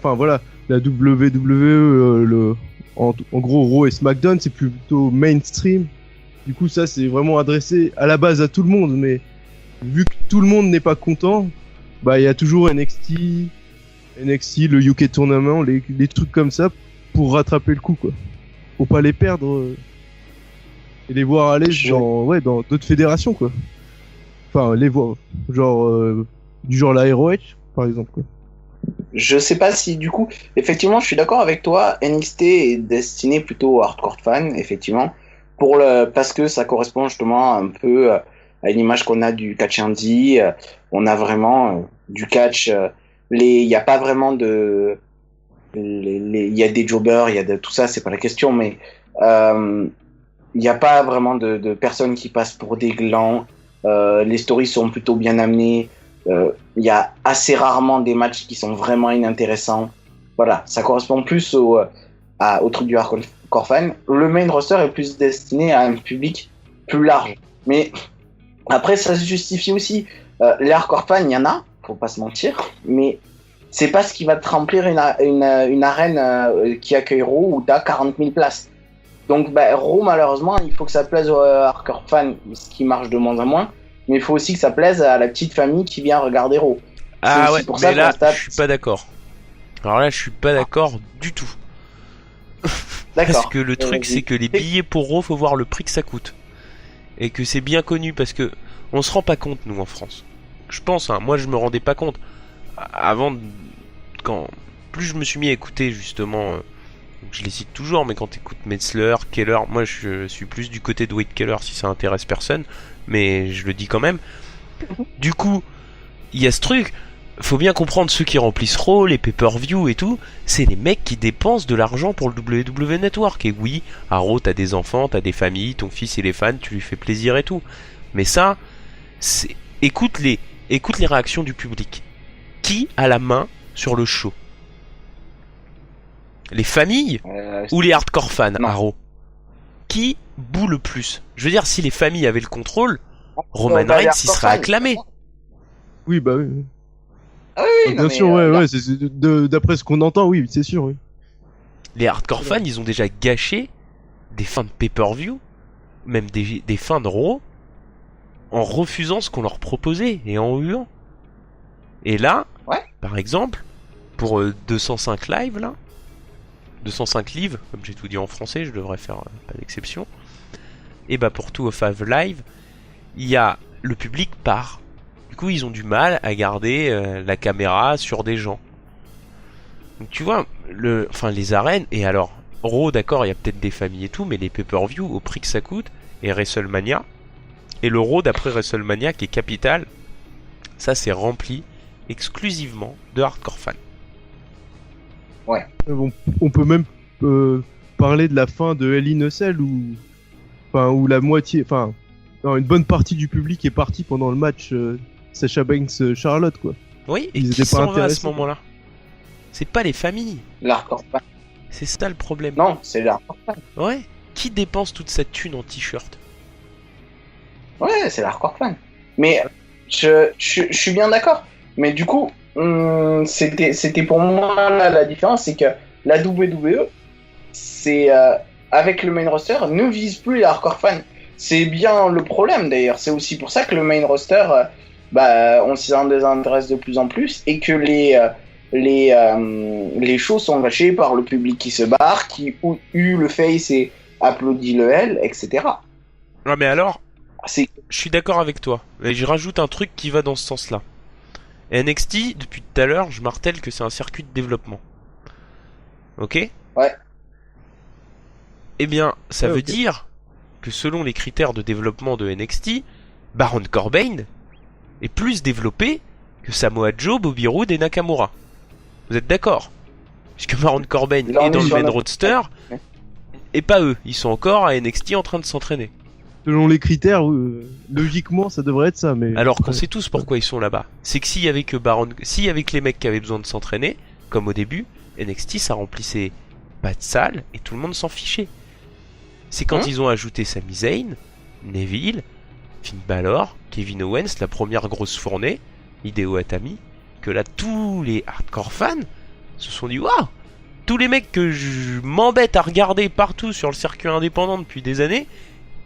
WWE, en gros Raw et SmackDown, c'est plutôt mainstream. Du coup, ça, c'est vraiment adressé à la base à tout le monde, mais vu que tout le monde n'est pas content, bah, il y a toujours NXT, le UK Tournament, les trucs comme ça pour rattraper le coup, quoi. Faut pas les perdre et les voir aller dans d'autres fédérations, quoi. Enfin, les voir, du genre la ROH, par exemple, quoi. Je sais pas si du coup, effectivement, je suis d'accord avec toi. NXT est destiné plutôt aux hardcore fans, effectivement, parce que ça correspond justement un peu à une image qu'on a du catch indie. On a vraiment du catch. Il y a pas vraiment de, il y a des jobbers, il y a de tout ça, c'est pas la question, mais il y a pas vraiment de personnes qui passent pour des glands. Les stories sont plutôt bien amenées. Il y a assez rarement des matchs qui sont vraiment inintéressants. Voilà, ça correspond plus au truc du hardcore fan. Le main roster est plus destiné à un public plus large. Mais après, ça se justifie aussi. Les hardcore fans, il y en a, faut pas se mentir, mais c'est pas ce qui va te remplir une arène qui accueille Raw où t'as 40 000 places. Donc Raw, malheureusement, il faut que ça plaise aux hardcore fans, ce qui marche de moins en moins. Mais il faut aussi que ça plaise à la petite famille qui vient regarder Raw. Ah ouais, mais là, je suis pas d'accord. Alors là, je suis pas d'accord du tout. D'accord. Parce que le truc, c'est que les billets pour Raw, faut voir le prix que ça coûte. Et que c'est bien connu, parce que on se rend pas compte, nous, en France. Je pense, moi, je me rendais pas compte. Avant, plus je me suis mis à écouter, justement, je les cite toujours, mais quand t'écoutes Metzler, Keller, moi, je suis plus du côté de Wade Keller, si ça intéresse personne. Mais je le dis quand même. Du coup, il y a ce truc. Faut bien comprendre ceux qui remplissent Raw, les pay-per-view et tout. C'est les mecs qui dépensent de l'argent pour le WWE Network. Et oui, à Raw, t'as des enfants, t'as des familles, ton fils il est fan, tu lui fais plaisir et tout. Mais ça, écoute les réactions du public. Qui a la main sur le show? Les familles ou les hardcore fans à Raw? Qui boue le plus? Je veux dire, si les familles avaient le contrôle, Roman Reigns il serait acclamé. Oui, bah oui. Ah oui, bien sûr, ouais, d'après ce qu'on entend, oui, c'est sûr. Oui. Les hardcore fans, ils ont déjà gâché des fins de pay-per-view, même des fins de Raw, en refusant ce qu'on leur proposait et en huant. Et là, par exemple, pour 205 live là, 205 live, comme j'ai tout dit en français, je devrais faire pas d'exception. Et bah pour 205 live, il y a le public part. Du coup, ils ont du mal à garder la caméra sur des gens. Donc tu vois, les arènes, et alors, Raw, d'accord, il y a peut-être des familles et tout, mais les pay-per-view, au prix que ça coûte, et WrestleMania, et le Raw d'après WrestleMania, qui est capital, ça c'est rempli exclusivement de hardcore fans. Ouais. On peut même parler de la fin de Hell in a Cell où la moitié, une bonne partie du public est partie pendant le match Sasha Banks Charlotte, quoi. Oui, et qui s'en va à ce moment-là? C'est pas les familles. L'hardcore fan. C'est ça le problème. Non, c'est l'hardcore fan. Ouais. Qui dépense toute cette thune en t-shirt? Ouais, c'est l'hardcore fan. Mais je suis bien d'accord. Mais du coup, c'était pour moi la différence, c'est que la WWE, c'est avec le main roster, ne vise plus les hardcore fans. C'est bien le problème d'ailleurs. C'est aussi pour ça que le main roster, on s'en désintéresse de plus en plus et que les shows sont gâchés par le public qui se barre, qui hue le face et applaudit le L, etc. Ouais, mais alors, je suis d'accord avec toi. Et je rajoute un truc qui va dans ce sens-là. NXT, depuis tout à l'heure, je martèle que c'est un circuit de développement. Ok? Ouais. Eh bien, ça veut dire que selon les critères de développement de NXT, Baron Corbin est plus développé que Samoa Joe, Bobby Roode et Nakamura. Vous êtes d'accord? Puisque Baron Corbin Là, on est dans est le sur main notre- roadster, Ouais. et pas eux. Ils sont encore à NXT en train de s'entraîner. Selon les critères, logiquement, ça devrait être ça, mais. Alors qu'on sait tous pourquoi ils sont là-bas. C'est que s'il y avait que s'il y avait que les mecs qui avaient besoin de s'entraîner, comme au début, NXT ça remplissait pas de salle et tout le monde s'en fichait. C'est quand Hein ils ont ajouté Sami Zayn, Neville, Finn Balor, Kevin Owens, la première grosse fournée, Hideo Atami, que là tous les hardcore fans se sont dit waouh, tous les mecs que je m'embête à regarder partout sur le circuit indépendant depuis des années,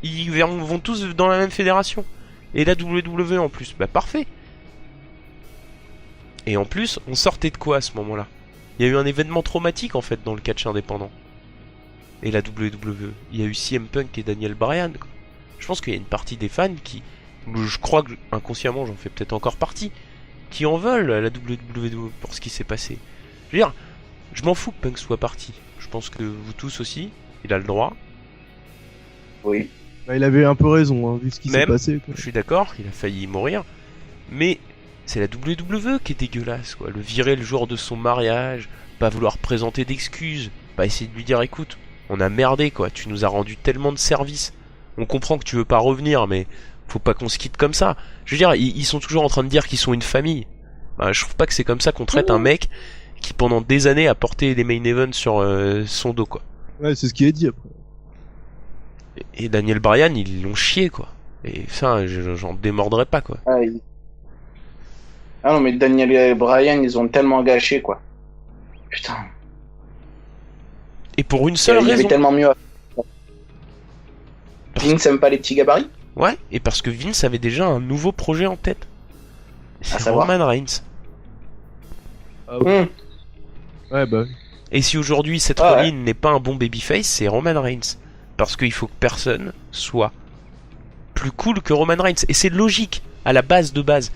ils vont tous dans la même fédération. Et la WWE en plus, bah parfait. Et en plus, on sortait de quoi à ce moment-là? Il y a eu un événement traumatique en fait dans le catch indépendant. Et la WWE, il y a eu CM Punk et Daniel Bryan, quoi. Je pense qu'il y a une partie des fans qui, je crois que inconsciemment j'en fais peut-être encore partie, qui en veulent à la WWE pour ce qui s'est passé. Je veux dire, je m'en fous que Punk soit parti. Je pense que vous tous aussi, il a le droit. Oui. Bah, il avait un peu raison, hein, vu ce qui s'est Même, passé. Quoi. je suis d'accord, il a failli mourir. Mais c'est la WWE qui est dégueulasse, quoi. Le virer le jour de son mariage, pas vouloir présenter d'excuses, pas essayer de lui dire écoute, on a merdé quoi, tu nous as rendu tellement de services. On comprend que tu veux pas revenir, mais faut pas qu'on se quitte comme ça. Je veux dire, ils sont toujours en train de dire qu'ils sont une famille. Bah, je trouve pas que c'est comme ça qu'on traite un mec qui pendant des années a porté les main events sur son dos quoi. Ouais, c'est ce qui est dit après. Et Daniel Bryan, ils l'ont chié quoi. Et ça, j'en démordrai pas quoi. Ah, ah non, mais Daniel et Bryan, ils ont tellement gâché, quoi. Putain. Et pour une Il seule y avait raison. tellement mieux à faire. Vince aime pas les petits gabarits? Ouais, et parce que Vince avait déjà un nouveau projet en tête. C'est savoir Roman Reigns. Hum. Ouais, bah. Et si aujourd'hui Seth Ah ouais. Rollins n'est pas un bon babyface, c'est Roman Reigns. Parce qu'il faut que personne soit plus cool que Roman Reigns. Et c'est logique, à la base de base.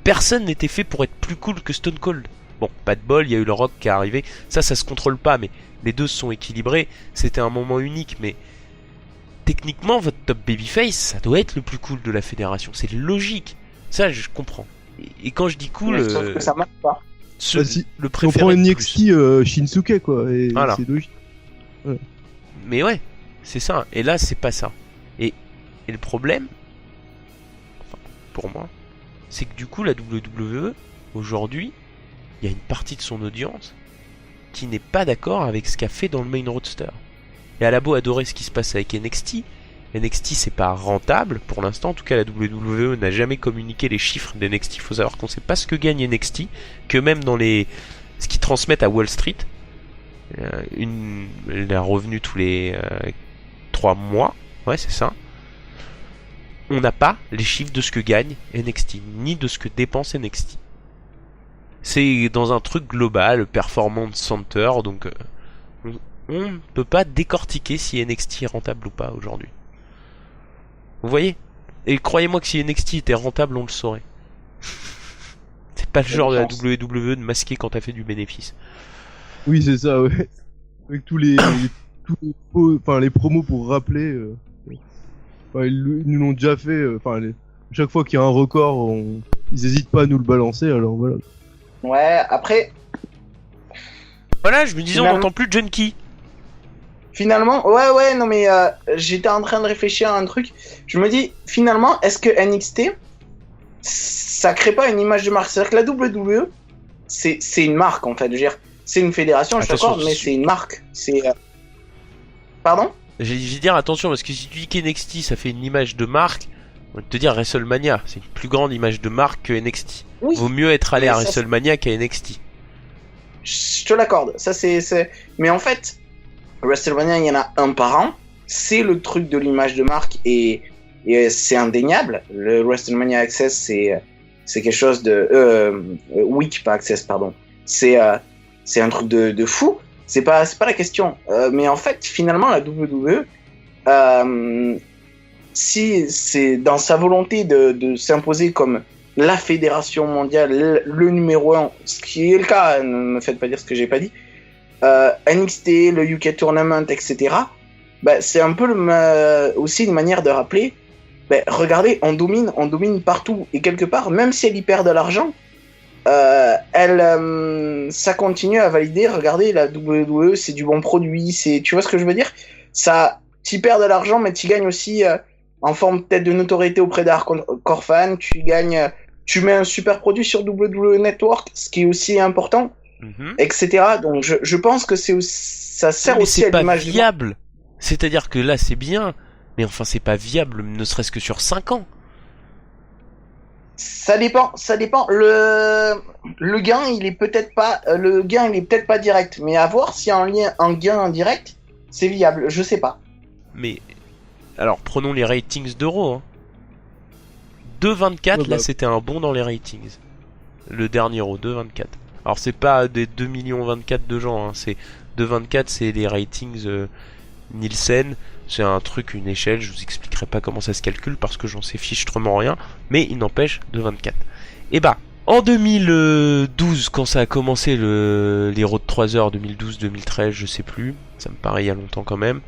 Personne n'était fait pour être plus cool que Stone Cold. Bon, pas de bol, il y a eu le Rock qui est arrivé. Ça se contrôle pas, mais les deux se sont équilibrés. C'était un moment unique, mais techniquement, votre top babyface, ça doit être le plus cool de la fédération. C'est logique. Ça, je comprends. Et quand je dis cool, Mais sauf que ça marche pas. ce- Bah, si- le On préféré prend de plus. NXT Shinsuke, quoi. Et Voilà. c'est logique. Mais ouais, c'est ça. Et là, c'est pas ça. Et le problème, enfin, pour moi, c'est que du coup, la WWE, aujourd'hui, il y a une partie de son audience qui n'est pas d'accord avec ce qu'a fait dans le main roadster. Et elle a beau adorer ce qui se passe avec NXT, NXT c'est pas rentable pour l'instant. En tout cas, la WWE n'a jamais communiqué les chiffres d'NXT. Il faut savoir qu'on sait pas ce que gagne NXT, que même dans ce qu'ils transmettent à Wall Street, un revenu tous les 3 mois, ouais c'est ça. On n'a pas les chiffres de ce que gagne NXT, ni de ce que dépense NXT. C'est dans un truc global, Performance Center, donc on ne peut pas décortiquer si NXT est rentable ou pas aujourd'hui. Vous voyez? Et croyez-moi que si NXT était rentable, on le saurait. C'est pas le genre de la WWE de masquer quand t'as fait du bénéfice. Oui, c'est ça, ouais. Avec tous les les promos pour rappeler. Enfin, ils nous l'ont déjà fait. Chaque fois qu'il y a un record, ils hésitent pas à nous le balancer. Alors voilà. Ouais, après, Voilà, je me disais, on Finalement- n'entend plus Junkie. finalement, ouais, non, mais j'étais en train de réfléchir à un truc. Je me dis, finalement, est-ce que NXT, ça crée pas une image de marque? C'est-à-dire que la WWE, c'est une marque, en fait. Je veux dire, c'est une fédération, je suis Attention, d'accord, mais c'est une marque. C'est. Pardon? J'ai dit dire attention, parce que si tu dis qu'NXT ça fait une image de marque, on va te dire WrestleMania, c'est une plus grande image de marque que NXT. Oui. Vaut mieux être allé Mais à ça, WrestleMania qu'à NXT. Je te l'accorde. Ça, c'est. Mais en fait, WrestleMania, il y en a un par an. C'est le truc de l'image de marque et c'est indéniable. Le WrestleMania Access, c'est quelque chose de. Week, pas Access, pardon. C'est un truc de fou. C'est pas la question. Mais en fait, finalement, la WWE, si c'est dans sa volonté de s'imposer comme la fédération mondiale, le numéro 1, ce qui est le cas, ne me faites pas dire ce que j'ai pas dit, NXT, le UK Tournament, etc., bah, c'est un peu aussi une manière de rappeler regardez, on domine partout. Et quelque part, même si elle y perd de l'argent, ça continue à valider. Regardez, la WWE, c'est du bon produit. Tu vois ce que je veux dire? Ça, tu perds de l'argent, mais tu gagnes aussi en forme peut-être de notoriété auprès des hardcore fans. Tu gagnes, tu mets un super produit sur WWE Network, ce qui est aussi important, etc. Donc, je pense que ça sert mais aussi c'est à pas l'image. viable. C'est-à-dire que là, c'est bien, mais enfin, c'est pas viable, ne serait-ce que sur 5 ans. Ça dépend. Le gain, il est peut-être pas direct, mais à voir si un gain indirect, c'est viable. Je sais pas. Mais alors, prenons les ratings d'Euro. Hein. 2,24, là, c'était un bond dans les ratings. Le dernier Euro, 2,24. Alors, c'est pas des 2,24 millions de gens. Hein. C'est 2,24, c'est les ratings Nielsen. C'est un truc, une échelle. Je vous expliquerai pas comment ça se calcule parce que j'en sais fichtrement rien. Mais il n'empêche, 2,24. Et bah, en 2012, quand ça a commencé l'Hero de 3 heures, 2012-2013, je sais plus. Ça me paraît il y a longtemps quand même.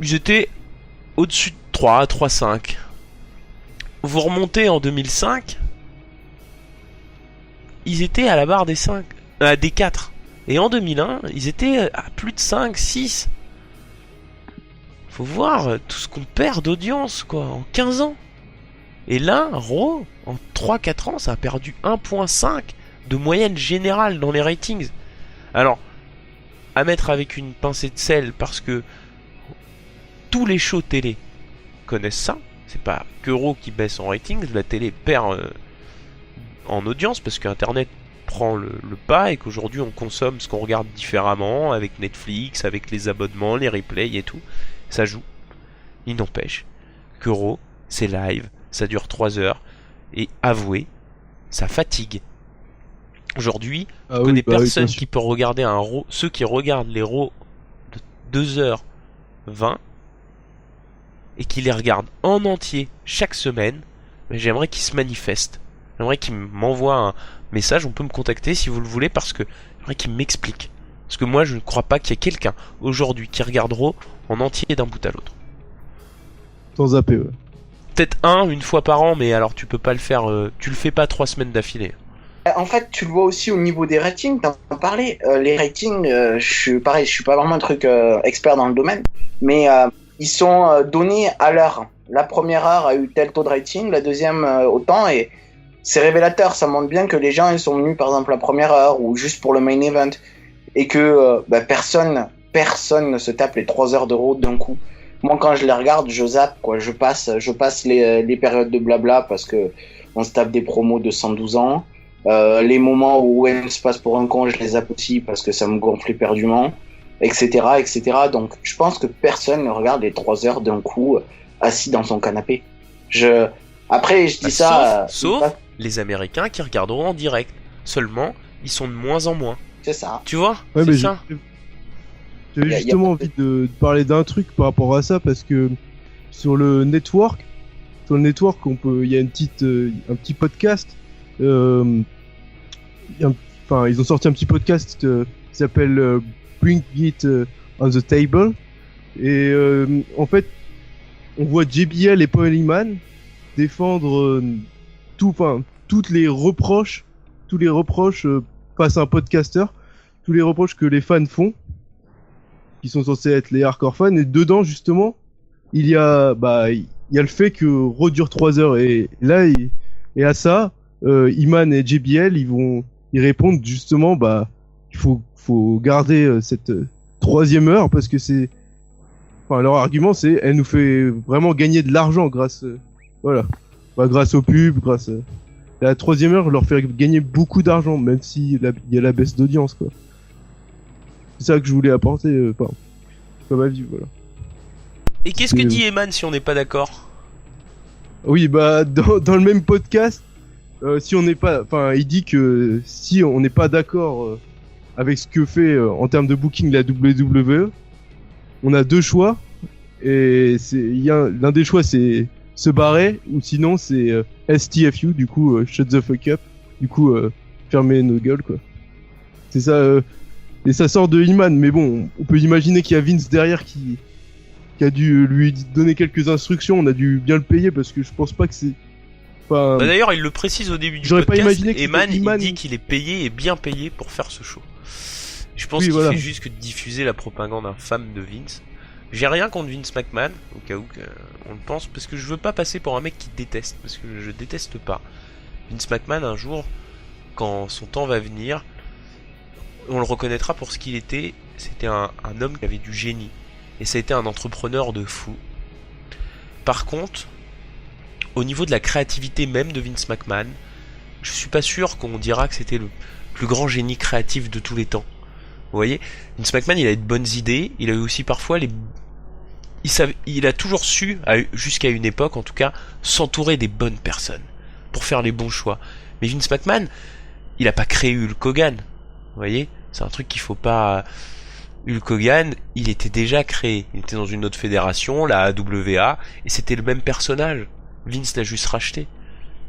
Ils étaient au-dessus de 3, 3,5. Vous remontez en 2005, ils étaient à la barre des 5, des 4. Et en 2001, ils étaient à plus de 5, 6. Faut voir tout ce qu'on perd d'audience, quoi, en 15 ans. Et là, Raw, en 3-4 ans, ça a perdu 1,5 de moyenne générale dans les ratings. Alors, à mettre avec une pincée de sel, parce que tous les shows télé connaissent ça. C'est pas que Raw qui baisse en ratings, la télé perd en audience parce qu'Internet prend le pas et qu'aujourd'hui on consomme ce qu'on regarde différemment avec Netflix, avec les abonnements, les replays et tout. Ça joue. Il n'empêche que Raw, c'est live, ça dure 3 heures et avouez, ça fatigue. Aujourd'hui, je connais personne qui peut regarder un Raw, ceux qui regardent les Raw de 2h20 et qui les regardent en entier chaque semaine, mais j'aimerais qu'ils se manifestent. J'aimerais qu'ils m'envoient un message, on peut me contacter si vous le voulez, parce que j'aimerais qu'ils m'expliquent. Parce que moi, je ne crois pas qu'il y ait quelqu'un aujourd'hui qui regarde Raw en entier d'un bout à l'autre. Sans zapper, ouais. Peut-être une fois par an, mais alors tu peux pas le faire, tu le fais pas 3 semaines d'affilée. En fait, tu le vois aussi au niveau des ratings, t'en parlais. Les ratings, je suis pas vraiment un truc expert dans le domaine, mais ils sont donnés à l'heure. La première heure a eu tel taux de rating, la deuxième autant, et c'est révélateur. Ça montre bien que les gens ils sont venus par exemple la première heure ou juste pour le main event, et que personne ne se tape les 3 heures d'Euro d'un coup. Moi, quand je les regarde, je zappe, quoi. Je passe les périodes de blabla parce que on se tape des promos de 112 ans. Les moments où Wayne se passe pour un con, je les zappe aussi parce que ça me gonfle éperdument, etc., etc. Donc, je pense que personne ne regarde les 3 heures d'un coup assis dans son canapé. Après, je dis sauf les Américains qui regarderont en direct. Seulement, ils sont de moins en moins. C'est ça. Tu vois? Ouais, c'est mais ça. J'avais justement envie de parler d'un truc par rapport à ça parce que sur le network, il y a un petit podcast. Ils ont sorti un petit podcast qui s'appelle Bring It on the Table. Et en fait, on voit JBL et Paul Heyman défendre tous les reproches face à un podcaster, tous les reproches que les fans font, qui sont censés être les hardcore fans. Et dedans, justement, il y a le fait que Raw dure 3 heures. Et là, et à ça, Iman et JBL, ils répondent justement, il faut garder cette 3e heure parce que leur argument c'est, elle nous fait vraiment gagner de l'argent grâce au pub, la 3e heure leur fait gagner beaucoup d'argent, même si il y a la baisse d'audience, quoi. C'est ça que je voulais apporter, comme avis, voilà. Et qu'est-ce que dit Eman si on n'est pas d'accord? Oui, dans le même podcast, si on n'est pas, il dit que si on n'est pas d'accord avec ce que fait en termes de booking la WWE, on a 2 choix, et l'un des choix c'est se barrer, ou sinon c'est STFU, du coup shut the fuck up, du coup fermer nos gueules, quoi. C'est ça, et ça sort de Iman, mais bon, on peut imaginer qu'il y a Vince derrière qui qui a dû lui donner quelques instructions. On a dû bien le payer parce que je pense pas que c'est. Enfin, Bah d'ailleurs, il le précise au début du J'aurais pas podcast. imaginé que c'était Eman, il Iman. dit qu'il est payé et bien payé pour faire ce show. Je pense Oui, qu'il voilà. fait juste que de diffuser la propagande infâme de Vince. J'ai rien contre Vince McMahon, au cas où on le pense, parce que je veux pas passer pour un mec qui déteste, parce que je déteste pas. Vince McMahon, un jour, quand son temps va venir, on le reconnaîtra pour ce qu'il était. C'était un homme qui avait du génie. Et ça a été un entrepreneur de fou. Par contre, au niveau de la créativité même de Vince McMahon, je suis pas sûr qu'on dira que c'était le plus grand génie créatif de tous les temps. Vous voyez, Vince McMahon, il a de bonnes idées, il a eu aussi parfois il a toujours su, jusqu'à une époque en tout cas, s'entourer des bonnes personnes pour faire les bons choix. Mais Vince McMahon, il a pas créé Hulk Hogan. Vous voyez, c'est un truc qu'il faut pas. Hulk Hogan, il était déjà créé. Il était dans une autre fédération, la AWA, et c'était le même personnage. Vince l'a juste racheté.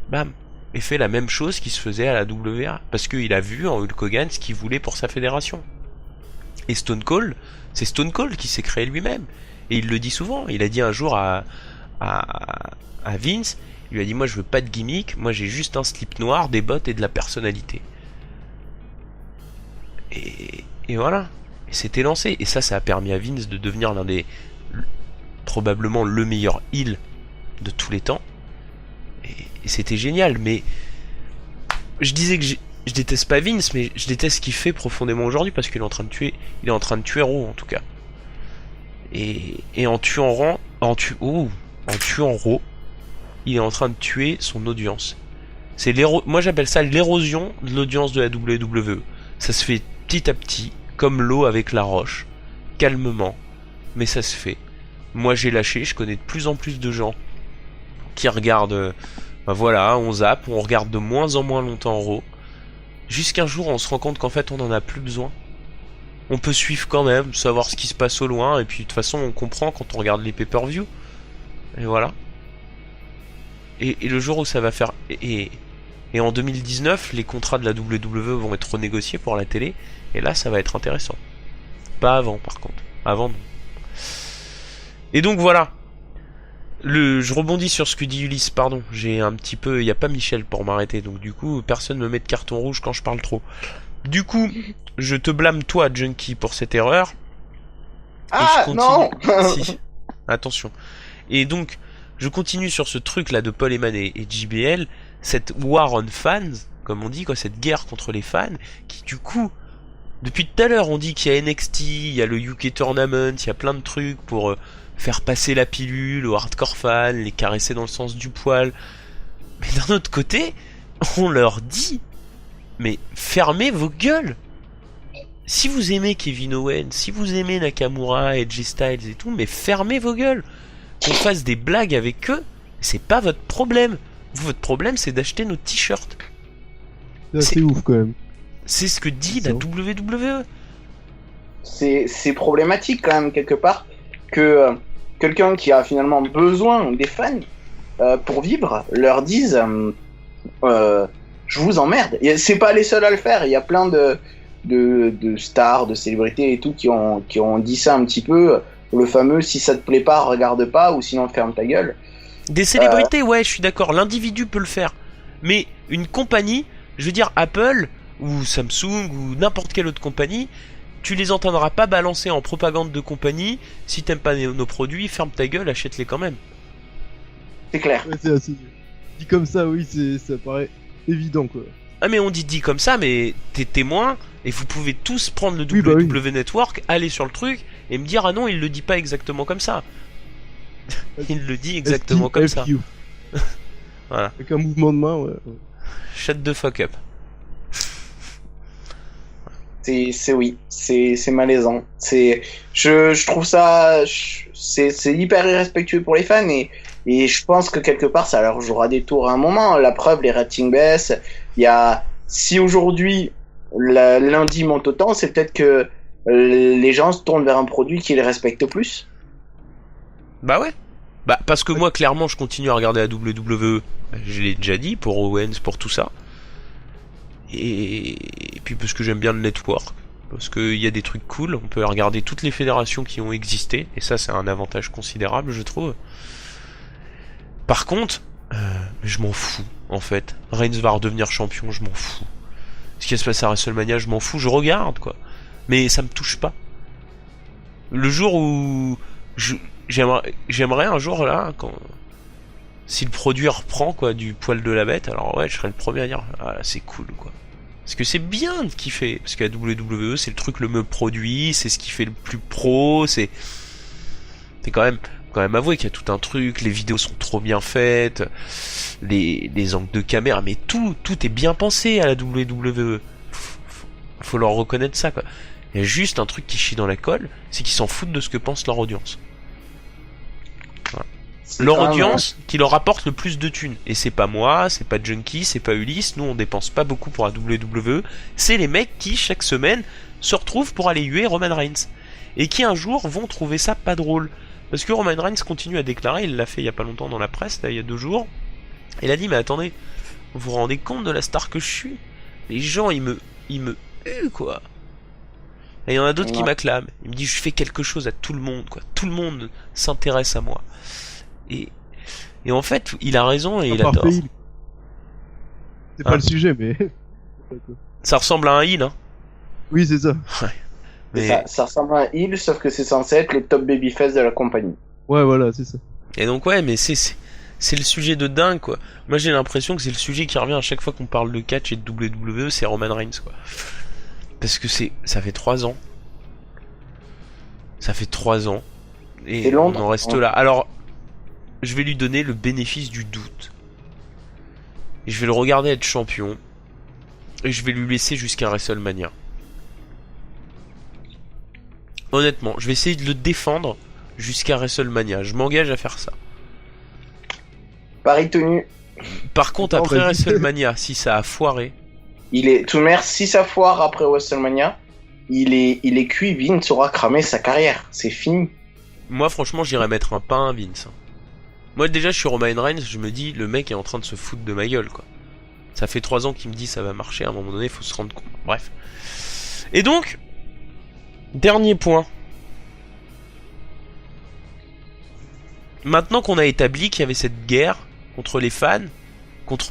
Bam. Et fait la même chose qui se faisait à la WA. Parce qu'il a vu en Hulk Hogan ce qu'il voulait pour sa fédération. Et Stone Cold, c'est Stone Cold qui s'est créé lui-même. Et il le dit souvent. Il a dit un jour à Vince, il lui a dit, moi je veux pas de gimmick, moi j'ai juste un slip noir, des bottes et de la personnalité. Et voilà. Et c'était lancé. Et ça a permis à Vince de devenir l'un des... probablement le meilleur heel de tous les temps. Et c'était génial. Mais je disais que je déteste pas Vince, mais je déteste ce qu'il fait profondément aujourd'hui parce qu'il est en train de tuer. Il est en train de tuer Raw en tout cas. Et en tuant Raw, en tuant Raw, il est en train de tuer son audience. Moi j'appelle ça l'érosion de l'audience de la WWE. Ça se fait petit à petit, comme l'eau avec la roche, calmement, mais ça se fait. Moi j'ai lâché, je connais de plus en plus de gens qui regardent, voilà, on zappe, on regarde de moins en moins longtemps Raw, jusqu'un jour on se rend compte qu'en fait on en a plus besoin. On peut suivre quand même, savoir ce qui se passe au loin, et puis de toute façon on comprend quand on regarde les pay-per-view. Et voilà. Et le jour où ça va faire... Et en 2019, les contrats de la WWE vont être renégociés pour la télé, et là ça va être intéressant. Pas avant par contre. Avant non. Et donc voilà. Je rebondis sur ce que dit Ulysse, pardon. J'ai un petit peu... Il n'y a pas Michel pour m'arrêter, donc du coup personne me met de carton rouge quand je parle trop. Du coup, je te blâme toi, Junkie, pour cette erreur. Ah non. Si. Attention. Et donc, je continue sur ce truc là de Paul Heyman et JBL, cette war on fans, comme on dit, quoi, cette guerre contre les fans, qui du coup, depuis tout à l'heure, on dit qu'il y a NXT, il y a le UK Tournament, il y a plein de trucs pour faire passer la pilule aux hardcore fans, les caresser dans le sens du poil. Mais d'un autre côté, on leur dit, mais fermez vos gueules. Si vous aimez Kevin Owens, si vous aimez Nakamura, Edge Styles et tout, mais fermez vos gueules. Qu'on fasse des blagues avec eux, c'est pas votre problème. Votre problème, c'est d'acheter nos t-shirts. c'est assez ouf quand même. C'est ce que dit la WWE. C'est problématique quand même quelque part que quelqu'un qui a finalement besoin des fans pour vivre leur dise je vous emmerde. Et c'est pas les seuls à le faire. Il y a plein de stars, de célébrités et tout qui ont dit ça un petit peu. Le fameux si ça te plaît pas, regarde pas, ou sinon ferme ta gueule. Des célébrités, ouais, je suis d'accord. L'individu peut le faire. Mais une compagnie, je veux dire Apple ou Samsung ou n'importe quelle autre compagnie, tu les entendras pas balancer en propagande de compagnie. Si t'aimes pas nos produits, ferme ta gueule, achète-les quand même. C'est clair. Ouais, c'est assez... Dit comme ça, oui, ça paraît évident quoi. Ah mais on dit comme ça, mais t'es témoin et vous pouvez tous prendre le Oui, bah oui. WW Network, aller sur le truc et me dire ah non il le dit pas exactement comme ça. Il le dit exactement comme ça. FQ. Voilà. Avec un mouvement de main, ouais. Shut the fuck up. C'est malaisant. Je trouve ça, c'est hyper irrespectueux pour les fans et je pense que quelque part ça leur jouera des tours à un moment. La preuve, les ratings baissent. Si aujourd'hui lundi monte autant, c'est peut-être que les gens se tournent vers un produit qui les respecte plus. Bah ouais. Bah parce que moi clairement je continue à regarder la WWE. Je l'ai déjà dit pour Owens, pour tout ça. Et puis parce que j'aime bien le network. parce qu'il y a des trucs cool, on peut regarder toutes les fédérations qui ont existé, et ça c'est un avantage considérable je trouve. Par contre, je m'en fous en fait. Reigns va redevenir champion, je m'en fous. Ce qui va se passer à WrestleMania, je m'en fous, je regarde quoi. Mais ça me touche pas. Le jour où j'aimerais un jour là, quand si le produit reprend quoi du poil de la bête, alors ouais, je serais le premier à dire ah là c'est cool quoi. Parce que c'est bien de kiffer, parce que la WWE c'est le truc le mieux produit, c'est ce qui fait le plus pro, c'est quand même avouer qu'il y a tout un truc, les vidéos sont trop bien faites, les angles de caméra, mais tout est bien pensé à la WWE. Faut leur reconnaître ça quoi. Il y a juste un truc qui chie dans la colle, c'est qu'ils s'en foutent de ce que pense leur audience. Voilà. Leur audience qui leur apporte le plus de thunes. Et c'est pas moi, c'est pas Junkie, c'est pas Ulysse, nous on dépense pas beaucoup pour la WWE, c'est les mecs qui chaque semaine se retrouvent pour aller huer Roman Reigns. Et qui un jour vont trouver ça pas drôle. Parce que Roman Reigns continue à déclarer, il l'a fait il y a pas longtemps dans la presse, là, il y a 2 jours, il a dit mais attendez, vous vous rendez compte de la star que je suis? Les gens ils me huent quoi. Et il y en a d'autres qui m'acclament. Il me dit je fais quelque chose à tout le monde quoi. Tout le monde s'intéresse à moi. Et en fait, il a raison et il a tort. C'est pas le sujet mais ça ressemble à un heel hein. Oui, c'est ça. Ouais. Mais... Ça ressemble à un heel sauf que c'est censé être le top babyface de la compagnie. Ouais, voilà, c'est ça. Et donc ouais, mais c'est le sujet de dingue quoi. Moi j'ai l'impression que c'est le sujet qui revient à chaque fois qu'on parle de catch et de WWE, c'est Roman Reigns quoi. Parce que ça fait 3 ans. Ça fait 3 ans. Et on en reste là. Alors, je vais lui donner le bénéfice du doute. Et je vais le regarder être champion. Et je vais lui laisser jusqu'à WrestleMania. Honnêtement, je vais essayer de le défendre jusqu'à WrestleMania. Je m'engage à faire ça. Paris tenu. Par contre, après WrestleMania, si ça a foiré... Tout le si ça foire après WrestleMania, il est cuit, Vince aura cramé sa carrière, c'est fini. Moi franchement j'irais mettre un pain à Vince. Moi déjà je suis Roman Reigns, je me dis le mec est en train de se foutre de ma gueule quoi. Ça fait 3 ans qu'il me dit ça va marcher, à un moment donné faut se rendre compte. Bref. Et donc, dernier point. Maintenant qu'on a établi qu'il y avait cette guerre contre les fans,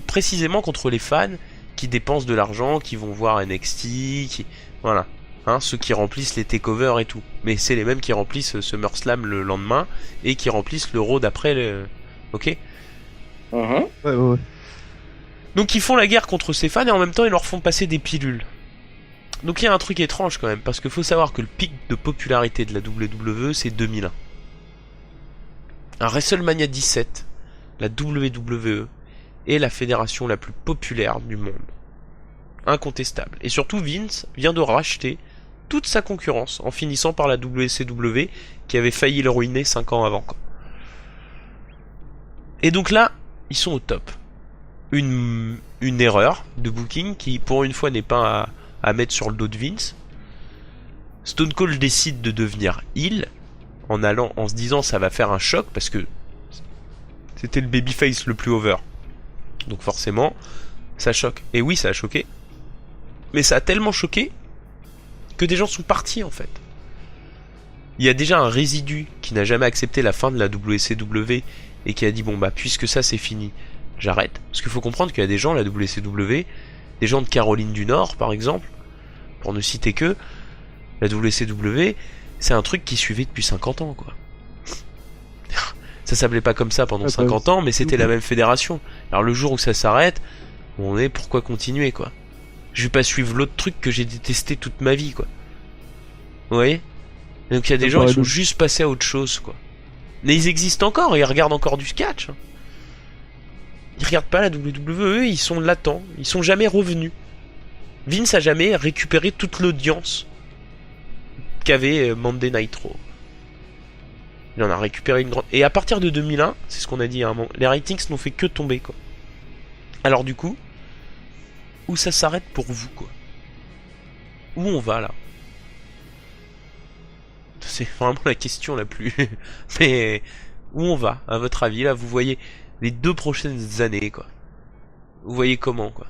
précisément contre les fans qui dépensent de l'argent, qui vont voir NXT, voilà, hein, ceux qui remplissent les takeovers et tout. Mais c'est les mêmes qui remplissent SummerSlam le lendemain et qui remplissent le Raw d'après, ok. Ouais. Donc ils font la guerre contre ces fans et en même temps ils leur font passer des pilules. Donc il y a un truc étrange quand même, parce qu'il faut savoir que le pic de popularité de la WWE c'est 2001. À WrestleMania 17, la WWE est la fédération la plus populaire du monde. Incontestable. Et surtout Vince vient de racheter toute sa concurrence en finissant par la WCW qui avait failli le ruiner 5 ans avant quoi. Et donc là, ils sont au top. Une erreur de booking qui pour une fois n'est pas à mettre sur le dos de Vince. Stone Cold décide de devenir heel en se disant ça va faire un choc parce que c'était le babyface le plus over. Donc forcément, ça choque. Et oui, ça a choqué. Mais ça a tellement choqué que des gens sont partis en fait. Il y a déjà un résidu qui n'a jamais accepté la fin de la WCW et qui a dit bon bah puisque ça c'est fini, j'arrête. Parce qu'il faut comprendre qu'il y a des gens, la WCW, des gens de Caroline du Nord par exemple, pour ne citer que, la WCW, c'est un truc qui suivait depuis 50 ans quoi. Ça s'appelait pas comme ça pendant 50 ans, mais c'était la même fédération. Alors le jour où ça s'arrête, on est pourquoi continuer quoi. Je vais pas suivre l'autre truc que j'ai détesté toute ma vie quoi. Vous voyez? Donc il y a des gens qui sont juste passés à autre chose quoi. Mais ils existent encore, ils regardent encore du catch. Ils regardent pas la WWE, ils sont latents, ils sont jamais revenus. Vince a jamais récupéré toute l'audience qu'avait Monday Night Raw. Il en a récupéré une grande... Et à partir de 2001, c'est ce qu'on a dit à un moment, les ratings n'ont fait que tomber, quoi. Alors du coup, où ça s'arrête pour vous, quoi? Où on va, là? C'est vraiment la question la plus... Mais où on va, à votre avis, là? Vous voyez les 2 prochaines années, quoi. Vous voyez comment, quoi?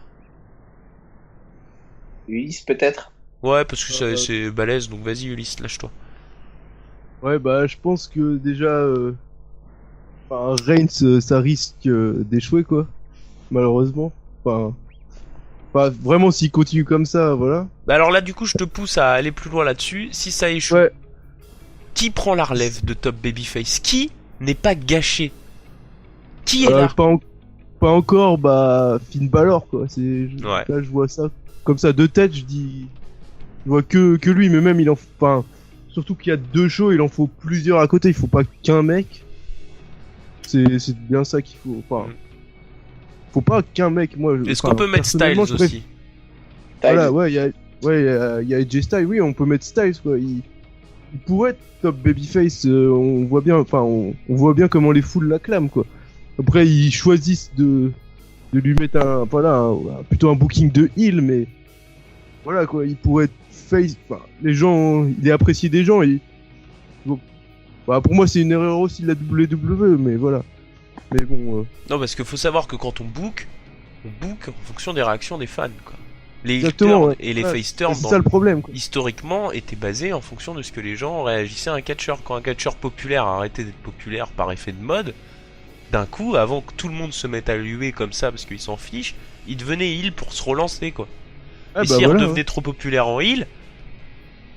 Ulysse, peut-être? Ouais, parce que c'est balèze, donc vas-y Ulysse, lâche-toi. Ouais, bah, je pense que déjà, Reigns, ça risque d'échouer, quoi. Malheureusement. Vraiment, s'il continue comme ça, voilà. Bah alors là, du coup, je te pousse à aller plus loin là-dessus. Si ça échoue, Ouais. qui prend la relève de Top Babyface? Qui n'est pas gâché? Qui est là? Pas encore, bah, Finn Balor, quoi. Ouais. Là, je vois ça comme ça de tête, je vois que lui, mais même, surtout qu'il y a 2 shows, il en faut plusieurs à côté, il faut pas qu'un mec. C'est bien ça qu'il faut. Faut pas qu'un mec, moi. Est-ce qu'on peut mettre Styles aussi? Voilà, ouais, il y a AJ Styles, oui, on peut mettre Styles, quoi. Il pourrait être top babyface, on voit bien, on voit bien comment les foules l'acclament, quoi. Après, ils choisissent de lui mettre plutôt un booking de heel, mais voilà, quoi, il pourrait être face, les gens, il est apprécié des gens, bon, pour moi, c'est une erreur aussi de la WWE, mais voilà. Mais bon. Non, parce qu'il faut savoir que quand on book en fonction des réactions des fans, quoi. Les heel Exactement, turns ouais. et les face turns, c'est ça le problème, quoi. historiquement, étaient basés en fonction de ce que les gens réagissaient à un catcheur. Quand un catcheur populaire a arrêté d'être populaire par effet de mode, d'un coup, avant que tout le monde se mette à lui comme ça parce qu'il s'en fiche, il devenait heel pour se relancer, quoi. Et s'il redevenait trop populaire en heel,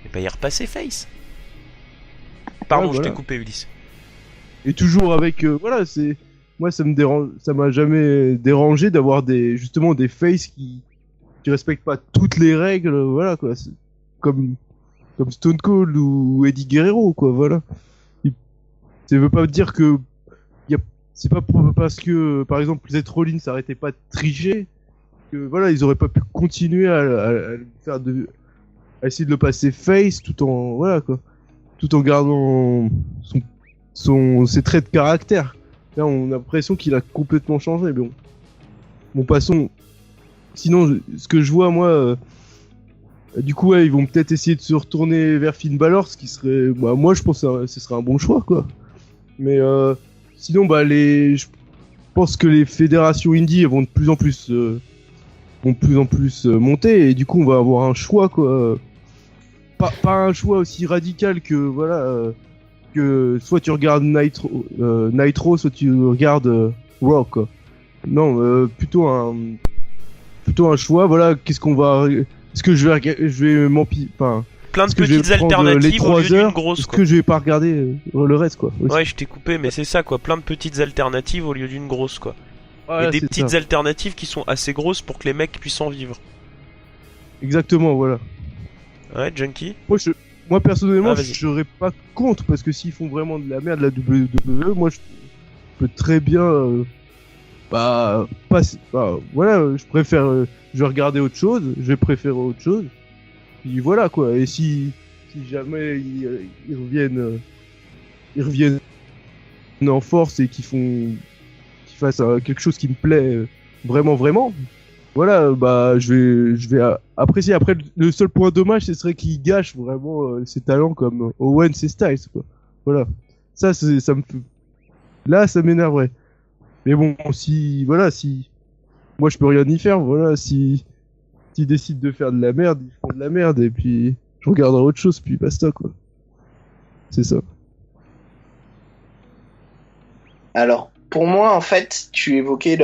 et bah il repassait face. Pardon, je t'ai coupé, Ulysse. Et toujours avec, moi, ça m'a jamais dérangé d'avoir des faces qui respectent pas toutes les règles, voilà, quoi. Comme Stone Cold ou Eddie Guerrero, quoi, voilà. Ça veut pas dire que c'est pas parce que, par exemple, Seth Rollins s'arrêtait pas de tricher que, voilà, ils auraient pas pu continuer à essayer de le passer face tout en gardant ses traits de caractère. Là, on a l'impression qu'il a complètement changé, mais bon, passons. Sinon, ce que je vois, moi, du coup, ouais, ils vont peut-être essayer de se retourner vers Finn Balor, ce qui serait, moi, je pense que ce serait un bon choix, quoi. Mais sinon, je pense que les fédérations indie vont de plus en plus monter, et du coup, on va avoir un choix, quoi. Pas un choix aussi radical que, voilà, que soit tu regardes Nitro, soit tu regardes Raw, quoi. Non, plutôt un choix, voilà, qu'est-ce qu'on va... Est-ce que je vais plein de petites alternatives au lieu d'une grosse, quoi. Est-ce que je vais pas regarder le reste, quoi, aussi. Ouais, je t'ai coupé, mais c'est ça, quoi, plein de petites alternatives au lieu d'une grosse, quoi. Ouais, et des petites alternatives qui sont assez grosses pour que les mecs puissent en vivre. Exactement, voilà. Ouais, Junkie. Moi personnellement, je serais pas contre, parce que s'ils font vraiment de la merde la WWE, moi je peux très bien voilà, je vais regarder autre chose, je vais préférer autre chose. Puis voilà, quoi. Et si jamais ils reviennent en force et qu'ils fassent quelque chose qui me plaît vraiment, voilà, je vais apprécier. Après, le seul point dommage, ce serait qu'ils gâchent vraiment ses talents comme Owens et Styles, quoi. Voilà. Ça me fait... Là, ça m'énerverait. Mais bon, si moi je peux rien y faire, voilà, s'ils décident de faire de la merde, ils font de la merde, et puis je regarderai autre chose, puis basta, quoi. C'est ça. Alors, pour moi, en fait, tu évoquais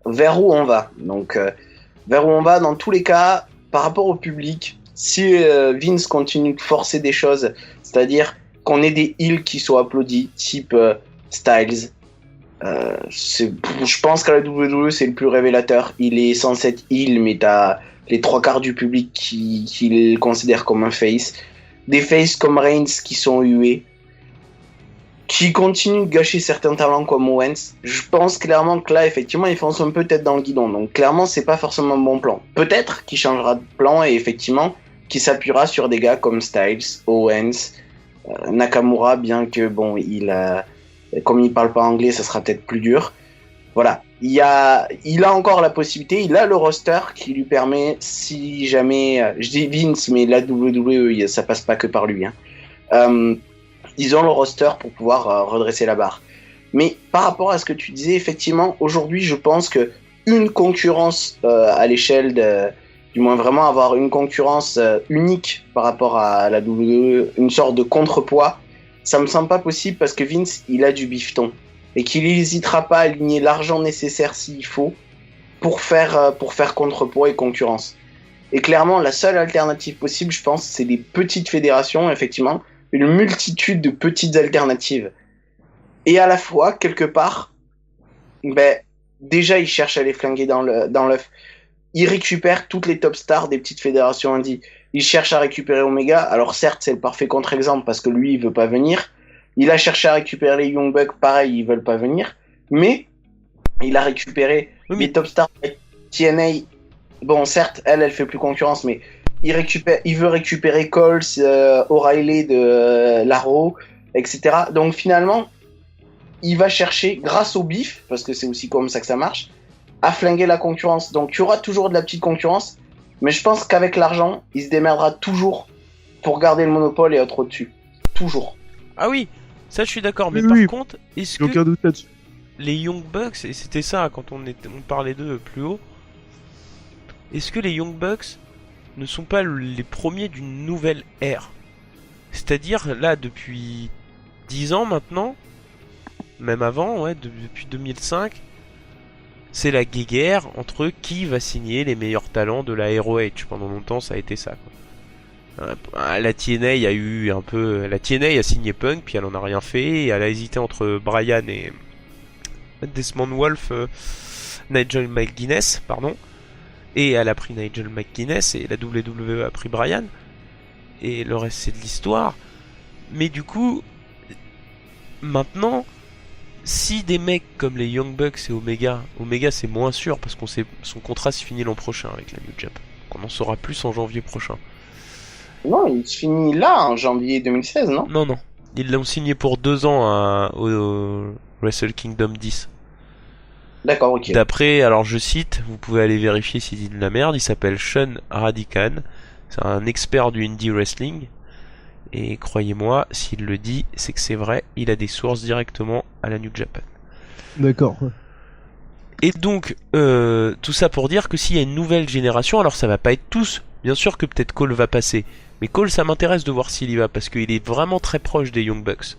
vers où on va. Donc, vers où on va, dans tous les cas, par rapport au public, si Vince continue de forcer des choses, c'est-à-dire qu'on ait des heels qui soient applaudis, type Styles, je pense qu'à la WWE, c'est le plus révélateur. Il est censé être heel, mais t'as les 3/4 du public qui le considère comme un face. Des faces comme Reigns qui sont hués, qui continuent de gâcher certains talents comme Owens. Je pense clairement que là, effectivement, ils foncent un peu tête dans le guidon. Donc clairement, c'est pas forcément un bon plan. Peut-être qu'il changera de plan et effectivement, qu'il s'appuiera sur des gars comme Styles, Owens, Nakamura, bien que bon, comme il parle pas anglais, ça sera peut-être plus dur. Voilà. Il a encore la possibilité, il a le roster qui lui permet, si jamais, je dis Vince, mais la WWE, ça passe pas que par lui, ils ont le roster pour pouvoir redresser la barre. Mais par rapport à ce que tu disais, effectivement, aujourd'hui, je pense que une concurrence à l'échelle du moins vraiment avoir une concurrence unique par rapport à la WWE, une sorte de contrepoids, ça me semble pas possible parce que Vince, il a du bifton et qu'il n'hésitera pas à aligner l'argent nécessaire s'il faut pour faire contrepoids et concurrence. Et clairement, la seule alternative possible, je pense, c'est des petites fédérations, effectivement, une multitude de petites alternatives. Et à la fois, quelque part, déjà, ils cherchent à les flinguer dans l'œuf. Ils récupèrent toutes les top stars des petites fédérations indies. Ils cherchent à récupérer Omega. Alors certes, c'est le parfait contre-exemple parce que lui, il veut pas venir. Il a cherché à récupérer les Young Bucks, pareil, ils veulent pas venir. Mais il a récupéré les top stars TNA. Bon, certes, elle fait plus concurrence, mais il veut récupérer Coles, O'Reilly de Larro, etc. Donc finalement, il va chercher, grâce au bif, parce que c'est aussi comme ça que ça marche, à flinguer la concurrence. Donc il y aura toujours de la petite concurrence, mais je pense qu'avec l'argent, il se démerdera toujours pour garder le monopole et être au-dessus. Toujours. Ah oui, ça je suis d'accord, mais Oui, par contre, est-ce J'ai aucun que doute là-dessus. les Young Bucks, et c'était ça quand on parlait d'eux plus haut, est-ce que les Young Bucks ne sont pas les premiers d'une nouvelle ère? C'est-à-dire, là, depuis 10 ans maintenant, même avant, ouais, depuis 2005, c'est la guéguerre entre qui va signer les meilleurs talents de la ROH. Pendant longtemps, ça a été ça, quoi. La TNA a eu un peu... La TNA a signé Punk, puis elle en a rien fait, et elle a hésité entre Bryan et Desmond Wolf, Nigel McGuinness, pardon. Et elle a pris Nigel McGuinness et la WWE a pris Bryan. Et le reste c'est de l'histoire. Mais du coup, maintenant, si des mecs comme les Young Bucks et Omega c'est moins sûr parce qu'on sait son contrat se finit l'an prochain avec la New Japan. Donc on en saura plus en janvier prochain. Non, il se finit là, en janvier 2016, non? Non. Ils l'ont signé pour 2 ans au Wrestle Kingdom 10. D'accord, ok. D'après, alors je cite, vous pouvez aller vérifier s'il dit de la merde, il s'appelle Sean Radican, c'est un expert du indie wrestling, et croyez-moi, s'il le dit, c'est que c'est vrai, il a des sources directement à la New Japan. D'accord. Ouais. Et donc, tout ça pour dire que s'il y a une nouvelle génération, alors ça va pas être tous, bien sûr que peut-être Cole va passer, mais Cole ça m'intéresse de voir s'il y va, parce qu'il est vraiment très proche des Young Bucks.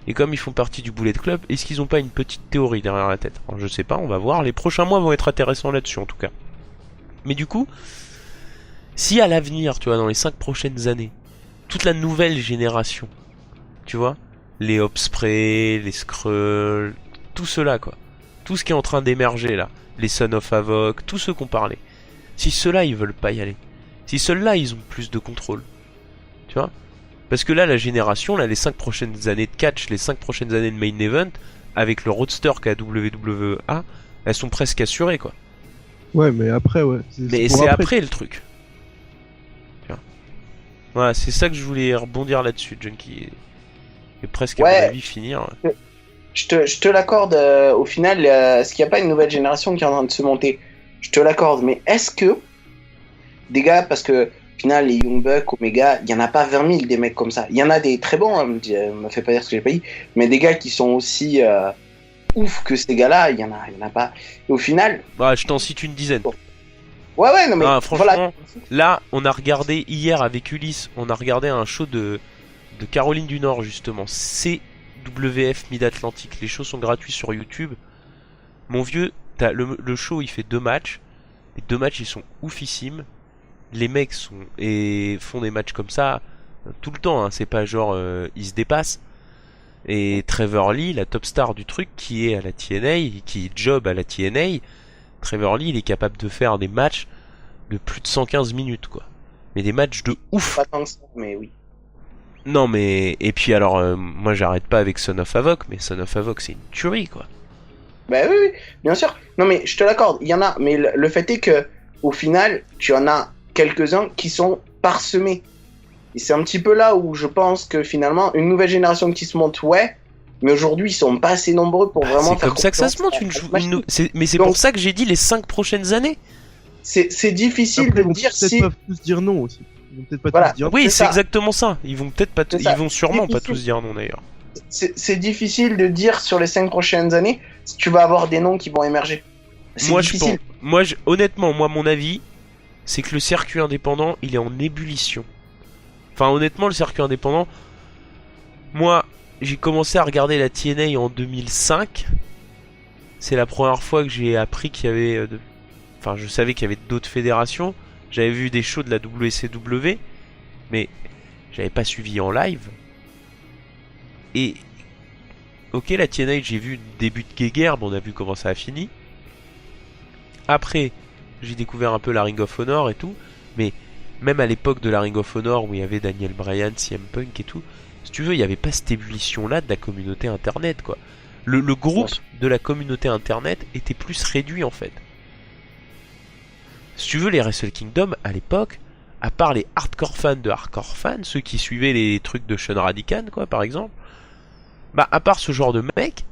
Et comme ils font partie du Bullet Club, est-ce qu'ils ont pas une petite théorie derrière la tête? Alors, je sais pas, on va voir. Les prochains mois vont être intéressants là-dessus en tout cas. Mais du coup, si à l'avenir, tu vois, dans les 5 prochaines années, toute la nouvelle génération, tu vois, les Ospreay, les Skrull, tout cela quoi, tout ce qui est en train d'émerger là, les Son of Havoc, tous ceux qu'on parlait, si ceux-là ils veulent pas y aller, si ceux-là ils ont plus de contrôle, tu vois. Parce que là, la génération, là, les 5 prochaines années de catch, les 5 prochaines années de main event, avec le roadster qu'a WWE, elles sont presque assurées, quoi. Ouais, mais après, ouais. Mais c'est après le truc. Tu vois. Voilà, c'est ça que je voulais rebondir là-dessus, John, qui est presque, à mon avis, finir. Je te l'accorde, au final, est-ce qu'il n'y a pas une nouvelle génération qui est en train de se monter? Je te l'accorde, mais est-ce que des gars, parce que au final, les Young Bucks, Omega, il n'y en a pas 20 000 des mecs comme ça. Il y en a des très bons, hein, me fait pas dire ce que j'ai pas dit, mais des gars qui sont aussi ouf que ces gars-là, il y en a pas. Et au final... Bah, je t'en cite une dizaine. Bon. Ouais, non mais... franchement, voilà. Là, on a regardé hier avec Ulysse, on a regardé un show de Caroline du Nord, justement. CWF Mid-Atlantic. Les shows sont gratuits sur YouTube. Mon vieux, le show, il fait 2 matchs. Les 2 matchs, ils sont oufissimes. Les mecs font des matchs comme ça tout le temps, hein. C'est pas genre ils se dépassent. Et Trevor Lee, la top star du truc, qui est à la TNA, qui job à la TNA, Trevor Lee, il est capable de faire des matchs de plus de 115 minutes, quoi. Mais des matchs de ouf. Pas tant que ça, mais oui. Non, mais... Et puis alors, moi j'arrête pas avec Son of Havoc, mais Son of Havoc c'est une tuerie, quoi. Bah oui, bien sûr. Non mais je te l'accorde, il y en a. Mais le fait est que, au final, tu en as quelques-uns qui sont parsemés. Et c'est un petit peu là où je pense que finalement, une nouvelle génération qui se monte, ouais, mais aujourd'hui, ils sont pas assez nombreux pour vraiment c'est faire comme ça que ça se monte, mais c'est Donc, pour ça que j'ai dit les 5 prochaines années. C'est difficile Après, de dire si... si... Ils peuvent tous dire non aussi. Ils vont peut-être pas Voilà. tous dire Oui, c'est c'est ça. exactement ça. Ils vont peut-être pas, C'est ça. ils vont sûrement pas Difficile. tous dire non d'ailleurs. C'est difficile de dire sur les 5 prochaines années si tu vas avoir des noms qui vont émerger. C'est difficile. Honnêtement, mon avis, c'est que le circuit indépendant, il est en ébullition. Enfin, honnêtement, le circuit indépendant, moi, j'ai commencé à regarder la TNA en 2005. C'est la première fois que j'ai appris qu'il y avait... Enfin, je savais qu'il y avait d'autres fédérations. J'avais vu des shows de la WCW, mais j'avais pas suivi en live. Et... Ok, la TNA, j'ai vu le début de Guéguerbe, on a vu comment ça a fini. Après, j'ai découvert un peu la Ring of Honor et tout, mais même à l'époque de la Ring of Honor où il y avait Daniel Bryan, CM Punk et tout, si tu veux, il n'y avait pas cette ébullition-là de la communauté internet, quoi. Le groupe de la communauté internet était plus réduit en fait. Si tu veux, les Wrestle Kingdom à l'époque, à part les hardcore fans de hardcore fans, ceux qui suivaient les trucs de Sean Radican, quoi, par exemple, bah, à part ce genre de mecs,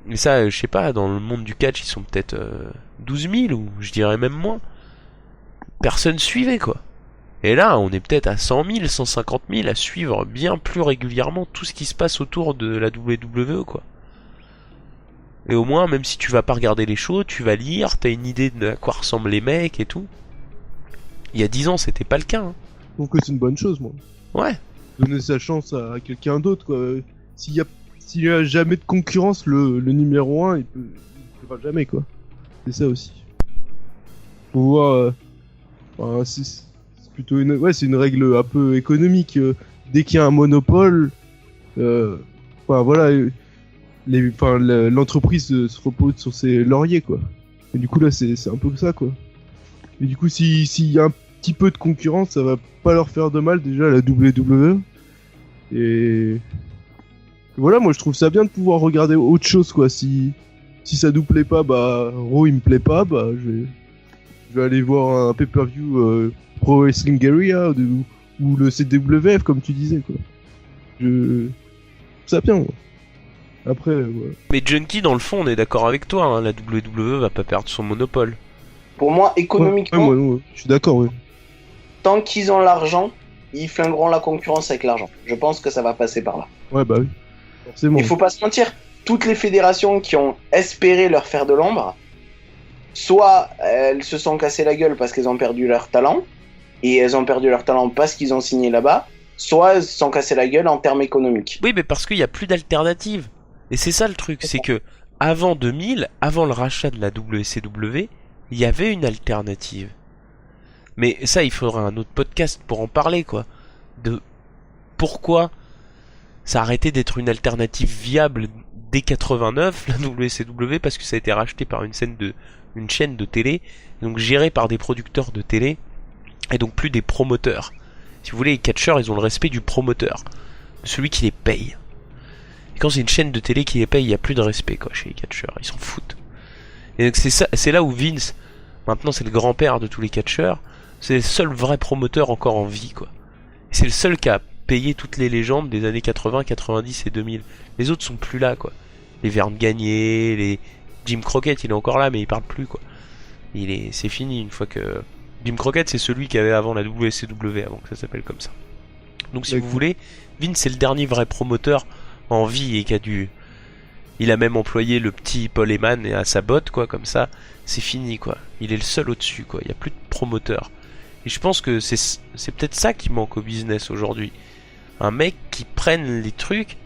mais ça, je sais pas, dans le monde du catch, ils sont peut-être 12 000 ou je dirais même moins. Personne suivait, quoi. Et là, on est peut-être à 100 000, 150 000 à suivre bien plus régulièrement tout ce qui se passe autour de la WWE, quoi. Et au moins, même si tu vas pas regarder les shows, tu vas lire, t'as une idée de à quoi ressemblent les mecs et tout. Il y a 10 ans, c'était pas le cas. Hein. Je trouve que c'est une bonne chose, moi. Ouais. Donner sa chance à quelqu'un d'autre, quoi. S'il y a jamais de concurrence, le numéro 1, il pourra jamais, quoi. C'est ça aussi. Faut voir... c'est plutôt c'est une règle un peu économique. Dès qu'il y a un monopole, voilà, l'entreprise se repose sur ses lauriers, quoi. Et du coup là, c'est un peu ça, quoi. Et du coup, s'il y a un petit peu de concurrence, ça va pas leur faire de mal déjà à la WWE. Et voilà, moi je trouve ça bien de pouvoir regarder autre chose, quoi. Si ça nous plaît pas, bah Raw il me plaît pas, bah je vais aller voir un pay-per-view Pro Wrestling Guerrilla ou le CWF comme tu disais, quoi. Je trouve ça bien, moi. Après, voilà. Mais Junkie, dans le fond, on est d'accord avec toi, hein, la WWE va pas perdre son monopole. Pour moi, économiquement, ouais, je suis d'accord, ouais. tant qu'ils ont l'argent, ils flingueront la concurrence avec l'argent. Je pense que ça va passer par là. Ouais, bah oui. Forcément. Il faut pas se mentir, toutes les fédérations qui ont espéré leur faire de l'ombre, soit elles se sont cassées la gueule parce qu'elles ont perdu leur talent, et elles ont perdu leur talent parce qu'ils ont signé là-bas, soit elles se sont cassées la gueule en termes économiques. Oui, mais parce qu'il y a plus d'alternatives. Et c'est ça le truc, c'est que avant 2000, avant le rachat de la WCW, il y avait une alternative. Mais ça, il faudra un autre podcast pour en parler, quoi. De pourquoi ça a arrêté d'être une alternative viable dès 89, la WCW, parce que ça a été racheté par une chaîne de télé, donc gérée par des producteurs de télé, et donc plus des promoteurs. Si vous voulez, les catcheurs, ils ont le respect du promoteur, de celui qui les paye. Et quand c'est une chaîne de télé qui les paye, il n'y a plus de respect, quoi, chez les catcheurs, ils s'en foutent. Et donc c'est là où Vince, maintenant c'est le grand-père de tous les catcheurs, c'est le seul vrai promoteur encore en vie, quoi. Et c'est le seul qui a payé toutes les légendes des années 80, 90 et 2000. Les autres sont plus là, quoi. Les Verne Gagné, les Jim Crockett, il est encore là, mais il parle plus, quoi. C'est fini une fois que... Jim Crockett, c'est celui qui avait avant la WCW, avant que ça s'appelle comme ça. Donc si vous voulez, Vince c'est le dernier vrai promoteur en vie et qui a dû... Il a même employé le petit Paul Heyman à sa botte, quoi, comme ça. C'est fini, quoi. Il est le seul au-dessus, quoi. Il n'y a plus de promoteur. Et je pense que c'est peut-être ça qui manque au business aujourd'hui. Un mec qui prenne les trucs,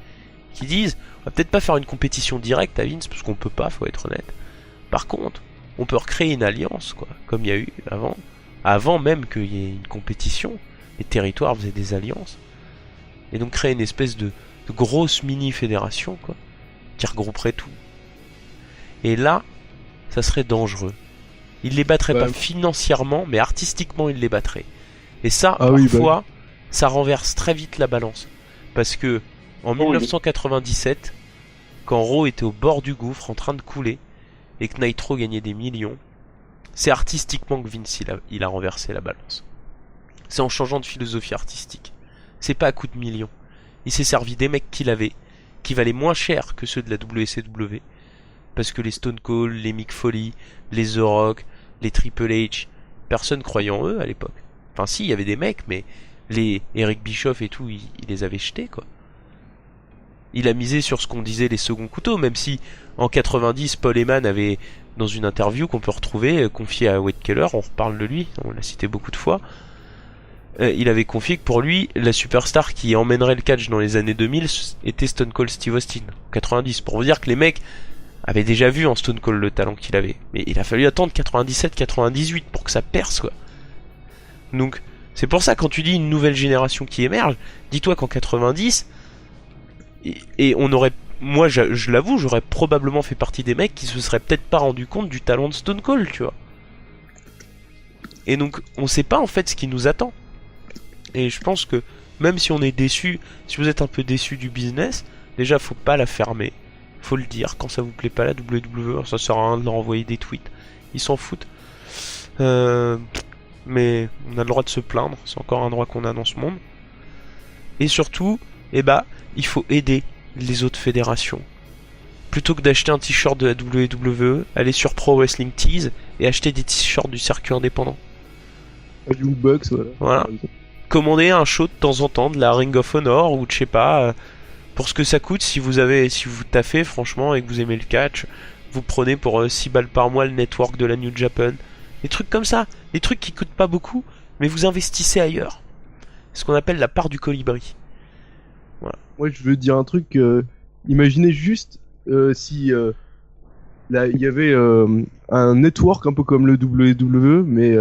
qui disent, on va peut-être pas faire une compétition directe à Vince, parce qu'on peut pas, faut être honnête. Par contre, on peut recréer une alliance, quoi, comme il y a eu avant. Avant même qu'il y ait une compétition, les territoires faisaient des alliances. Et donc créer une espèce de grosse mini-fédération, quoi, qui regrouperait tout. Et là, ça serait dangereux. Il les battrait pas financièrement, mais artistiquement il les battrait. Et ça, parfois, ça renverse très vite la balance. Parce que, en 1997, quand Raw était au bord du gouffre, en train de couler, et que Nitro gagnait des millions, c'est artistiquement que Vince il a renversé la balance. C'est en changeant de philosophie artistique. C'est pas à coup de millions. Il s'est servi des mecs qu'il avait, qui valaient moins cher que ceux de la WCW, parce que les Stone Cold, les Mick Foley, les The Rock, les Triple H, personne croyait en eux à l'époque. Enfin si, il y avait des mecs, mais les Eric Bischoff et tout, il les avait jetés, quoi. Il a misé sur ce qu'on disait les seconds couteaux, même si en 90 Paul Heyman avait dans une interview qu'on peut retrouver, confiée à Wade Keller, on reparle de lui, on l'a cité beaucoup de fois. Il avait confié que pour lui, la superstar qui emmènerait le catch dans les années 2000 était Stone Cold Steve Austin, 90. Pour vous dire que les mecs avaient déjà vu en Stone Cold le talent qu'il avait. Mais il a fallu attendre 97-98 pour que ça perce, quoi. Donc, c'est pour ça, quand tu dis une nouvelle génération qui émerge, dis-toi qu'en 90, et on aurait... Moi, je l'avoue, j'aurais probablement fait partie des mecs qui se seraient peut-être pas rendu compte du talent de Stone Cold, tu vois. Et donc, on sait pas en fait ce qui nous attend. Et je pense que même si on est déçu, si vous êtes un peu déçu du business, déjà faut pas la fermer. Faut le dire, quand ça vous plaît pas la WWE, ça sert à rien de leur envoyer des tweets. Ils s'en foutent. Mais on a le droit de se plaindre, c'est encore un droit qu'on a dans ce monde. Et surtout, il faut aider les autres fédérations. Plutôt que d'acheter un t-shirt de la WWE, allez sur Pro Wrestling Tees et acheter des t-shirts du circuit indépendant. Young Bucks, Voilà. Commandez un show de temps en temps de la Ring of Honor ou de je sais pas, pour ce que ça coûte. Si vous taffez franchement et que vous aimez le catch, vous prenez pour 6 balles par mois le network de la New Japan. Des trucs comme ça, des trucs qui coûtent pas beaucoup, mais vous investissez ailleurs. Ce qu'on appelle la part du colibri. Voilà. Moi, je veux dire un truc. Imaginez juste si là il y avait un network un peu comme le WWE, mais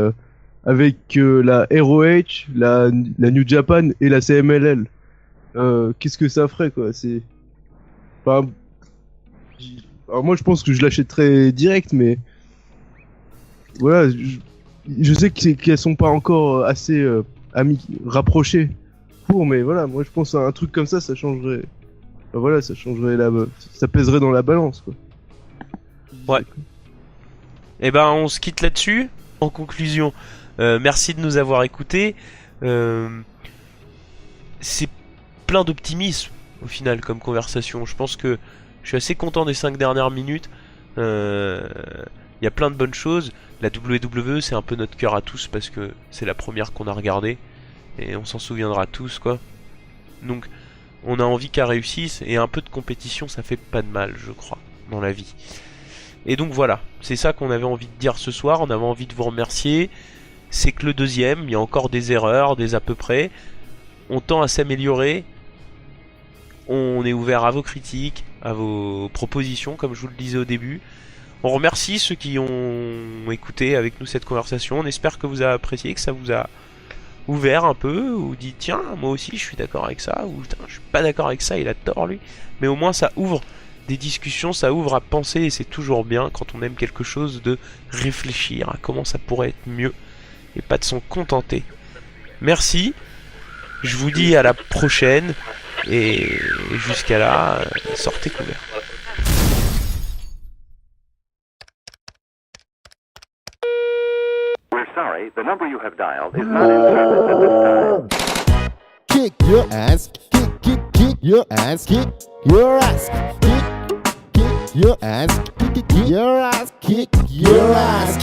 avec la ROH, la New Japan et la CMLL. Qu'est-ce que ça ferait, quoi? C'est. Enfin, alors moi, je pense que je l'achèterais direct, mais voilà, je sais qu'elles sont pas encore assez rapprochées pour, mais voilà, moi je pense à un truc comme ça changerait. Enfin, voilà, ça changerait ça pèserait dans la balance, quoi. Ouais. Et ben, on se quitte là-dessus. En conclusion, merci de nous avoir écoutés. C'est plein d'optimisme au final comme conversation. Je pense que je suis assez content des 5 dernières minutes. Il y a plein de bonnes choses. La WWE, c'est un peu notre cœur à tous parce que c'est la première qu'on a regardée et on s'en souviendra tous, quoi. Donc on a envie qu'elle réussisse, et un peu de compétition ça fait pas de mal, je crois, dans la vie. Et donc voilà, c'est ça qu'on avait envie de dire ce soir. On avait envie de vous remercier. C'est que le deuxième, il y a encore des erreurs, des à peu près. On tend à s'améliorer. On est ouvert à vos critiques, à vos propositions, comme je vous le disais au début. On remercie ceux qui ont écouté avec nous cette conversation. On espère que vous avez apprécié, que ça vous a ouvert un peu, ou dit tiens, moi aussi je suis d'accord avec ça, ou putain, je suis pas d'accord avec ça, il a tort lui. Mais au moins ça ouvre des discussions, ça ouvre à penser, et c'est toujours bien quand on aime quelque chose de réfléchir à comment ça pourrait être mieux, et pas de s'en contenter. Merci, je vous dis à la prochaine, et jusqu'à là, sortez couverts. We're sorry, the number you have dialed is not in service at this time. Kick your ass, kick your ass, kick your ass, kick your ass, kick your ass, kick your ass.